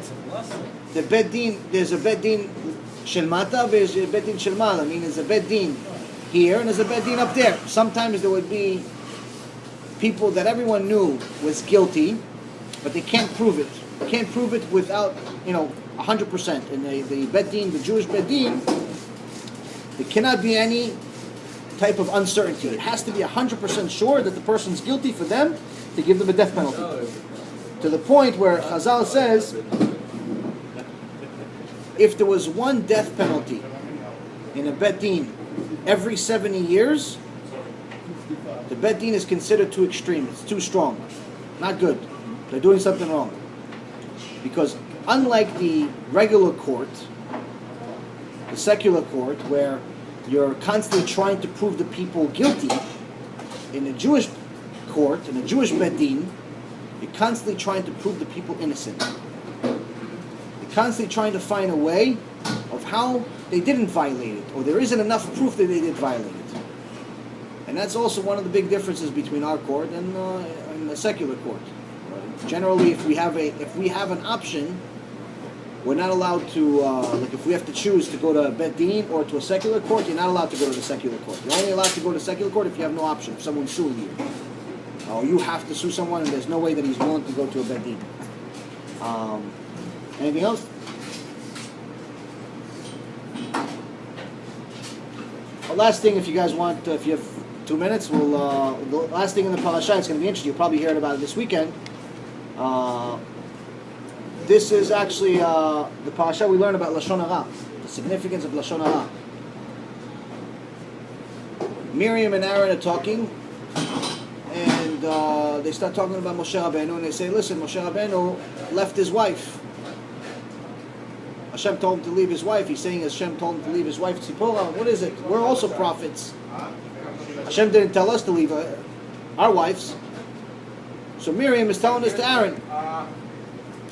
the bet din, there's a bet din shel mata, there's a bet din shel mala. There's a bet din here and there's a bet din up there. Sometimes there would be people that everyone knew was guilty, but they can't prove it. They can't prove it without, 100%. And the bet din, the Jewish bet din, there cannot be any type of uncertainty. It has to be 100% sure that the person's guilty for them to give them a death penalty. To the point where Chazal says, if there was one death penalty in a bet din every 70 years, the bet din is considered too extreme. It's too strong. Not good. They're doing something wrong. Because unlike the regular court, the secular court, where you're constantly trying to prove the people guilty, in a Jewish court, in a Jewish bet din, you're constantly trying to prove the people innocent. You're constantly trying to find a way of how they didn't violate it, or there isn't enough proof that they did violate it. And that's also one of the big differences between our court and the secular court. Generally, if we have an option, we're not allowed to, if we have to choose to go to a bet din or to a secular court, you're not allowed to go to the secular court. You're only allowed to go to secular court if you have no option, if someone's suing you. Or you have to sue someone and there's no way that he's willing to go to a bet din. Anything else? last thing, if you guys want, if you have 2 minutes, we'll. The last thing in the parasha, it's going to be interesting. You'll probably hear about it this weekend. This is actually the parasha we learn about Lashon Hara, the significance of Lashon Hara. Miriam and Aaron are talking, and they start talking about Moshe Rabbeinu, and they say, listen, Moshe Rabbeinu left his wife. Hashem told him to leave his wife. He's saying Hashem told him to leave his wife, Tzipora. What is it? We're also prophets. Hashem didn't tell us to leave our wives. So Miriam is telling this to Aaron,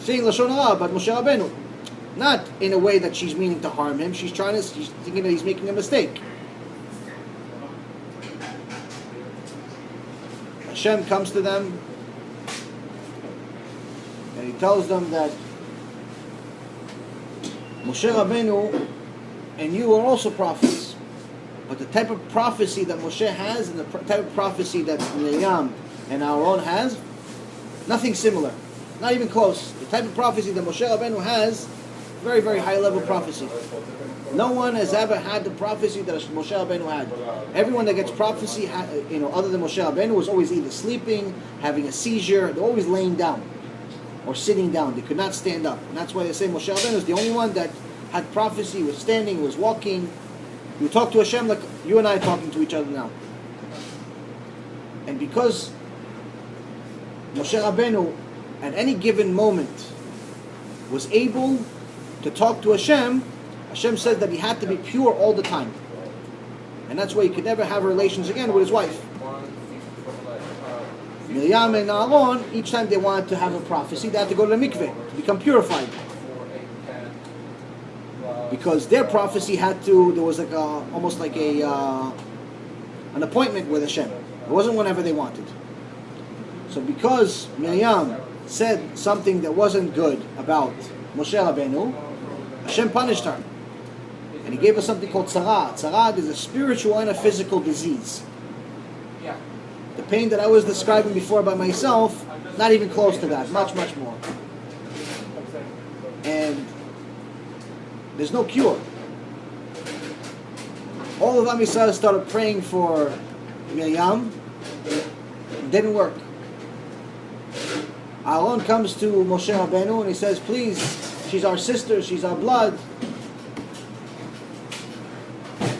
saying Lashon Hara about Moshe Rabbeinu. Not in a way that she's meaning to harm him. She's thinking that he's making a mistake. Hashem comes to them and he tells them that Moshe Rabbeinu and you are also prophets. But the type of prophecy that Moshe has and the type of prophecy that Miriam and Aaron has, nothing similar. Not even close. The type of prophecy that Moshe Rabbeinu has, very, very high level prophecy. No one has ever had the prophecy that Moshe Rabbeinu had. Everyone that gets prophecy, other than Moshe Rabbeinu, was always either sleeping, having a seizure. They're always laying down or sitting down. They could not stand up. And that's why they say Moshe Rabbeinu is the only one that had prophecy, was standing, was walking. You talk to Hashem like you and I are talking to each other now. And because Moshe Rabbeinu, at any given moment, was able to talk to Hashem, Hashem said that he had to be pure all the time. And that's why he could never have relations again with his wife. Miriam and Aaron, each time they wanted to have a prophecy, they had to go to the mikveh to become purified. Because their prophecy there was like almost like an appointment with Hashem. It wasn't whenever they wanted. So because Miriam said something that wasn't good about Moshe Rabbeinu, Hashem punished her. And he gave us something called tzara. Tzara is a spiritual and a physical disease. The pain that I was describing before by myself, not even close to that, much, much more. And there's no cure. All of Am Yisrael started praying for Miriam. It didn't work. Aaron comes to Moshe Rabbeinu and he says, please, she's our sister, she's our blood.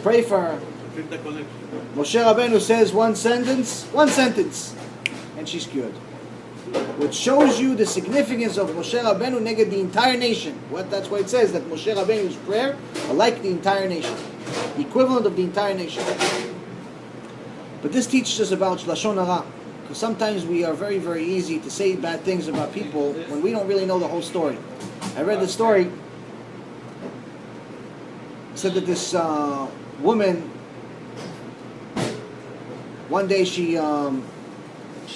Pray for her. Moshe Rabbeinu says one sentence, and she's cured. Which shows you the significance of Moshe Rabbeinu neged the entire nation. That's why it says that Moshe Rabbeinu's prayer are like the entire nation. The equivalent of the entire nation. But this teaches us about Lashon Hara. Because sometimes we are very, very easy to say bad things about people when we don't really know the whole story. I read the story. It said that this woman, one day she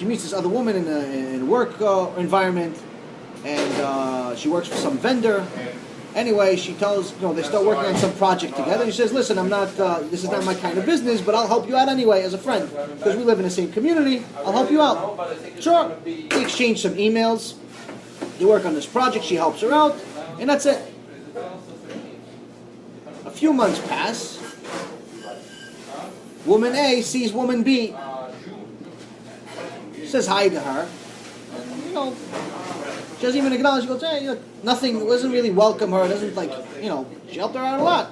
meets this other woman in a work environment, and she works for some vendor. Anyway, she tells, they start working on some project together. And she says, listen, this is not my kind of business, but I'll help you out anyway as a friend. Because we live in the same community, I'll help you out. Sure. They exchange some emails. They work on this project, she helps her out, and that's it. A few months pass. Woman A sees woman B. Says hi to her. She doesn't even acknowledge. She goes, hey, nothing. Doesn't really welcome her. Doesn't she helped her out a lot.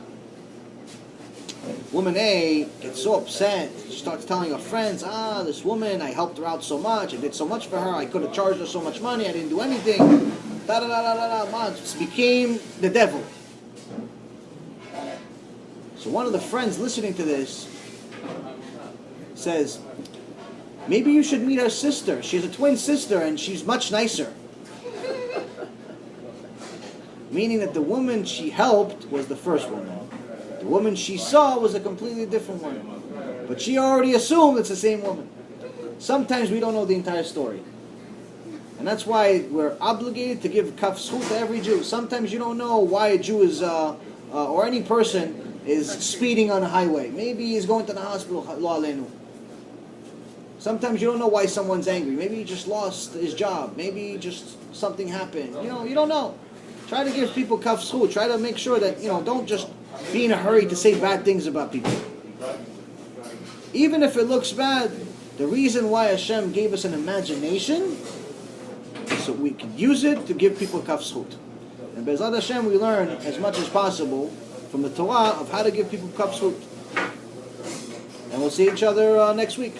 Woman A gets so upset. She starts telling her friends, this woman, I helped her out so much. I did so much for her. I could have charged her so much money. I didn't do anything. It became the devil. So one of the friends listening to this says, maybe you should meet her sister. She's a twin sister and she's much nicer. Meaning that the woman she helped was the first woman. The woman she saw was a completely different woman. But she already assumed it's the same woman. Sometimes we don't know the entire story. And that's why we're obligated to give kaf zchut to every Jew. Sometimes you don't know why a Jew is, or any person is speeding on a highway. Maybe he's going to the hospital, lo aleinu. Sometimes you don't know why someone's angry. Maybe he just lost his job. Maybe just something happened. You don't know. Try to give people kaf zchut. Try to make sure that, don't just be in a hurry to say bad things about people. even if it looks bad, the reason why Hashem gave us an imagination is so we can use it to give people kaf zchut. And Be'ezrat Hashem, we learn as much as possible from the Torah of how to give people kaf zchut. And we'll see each other next week.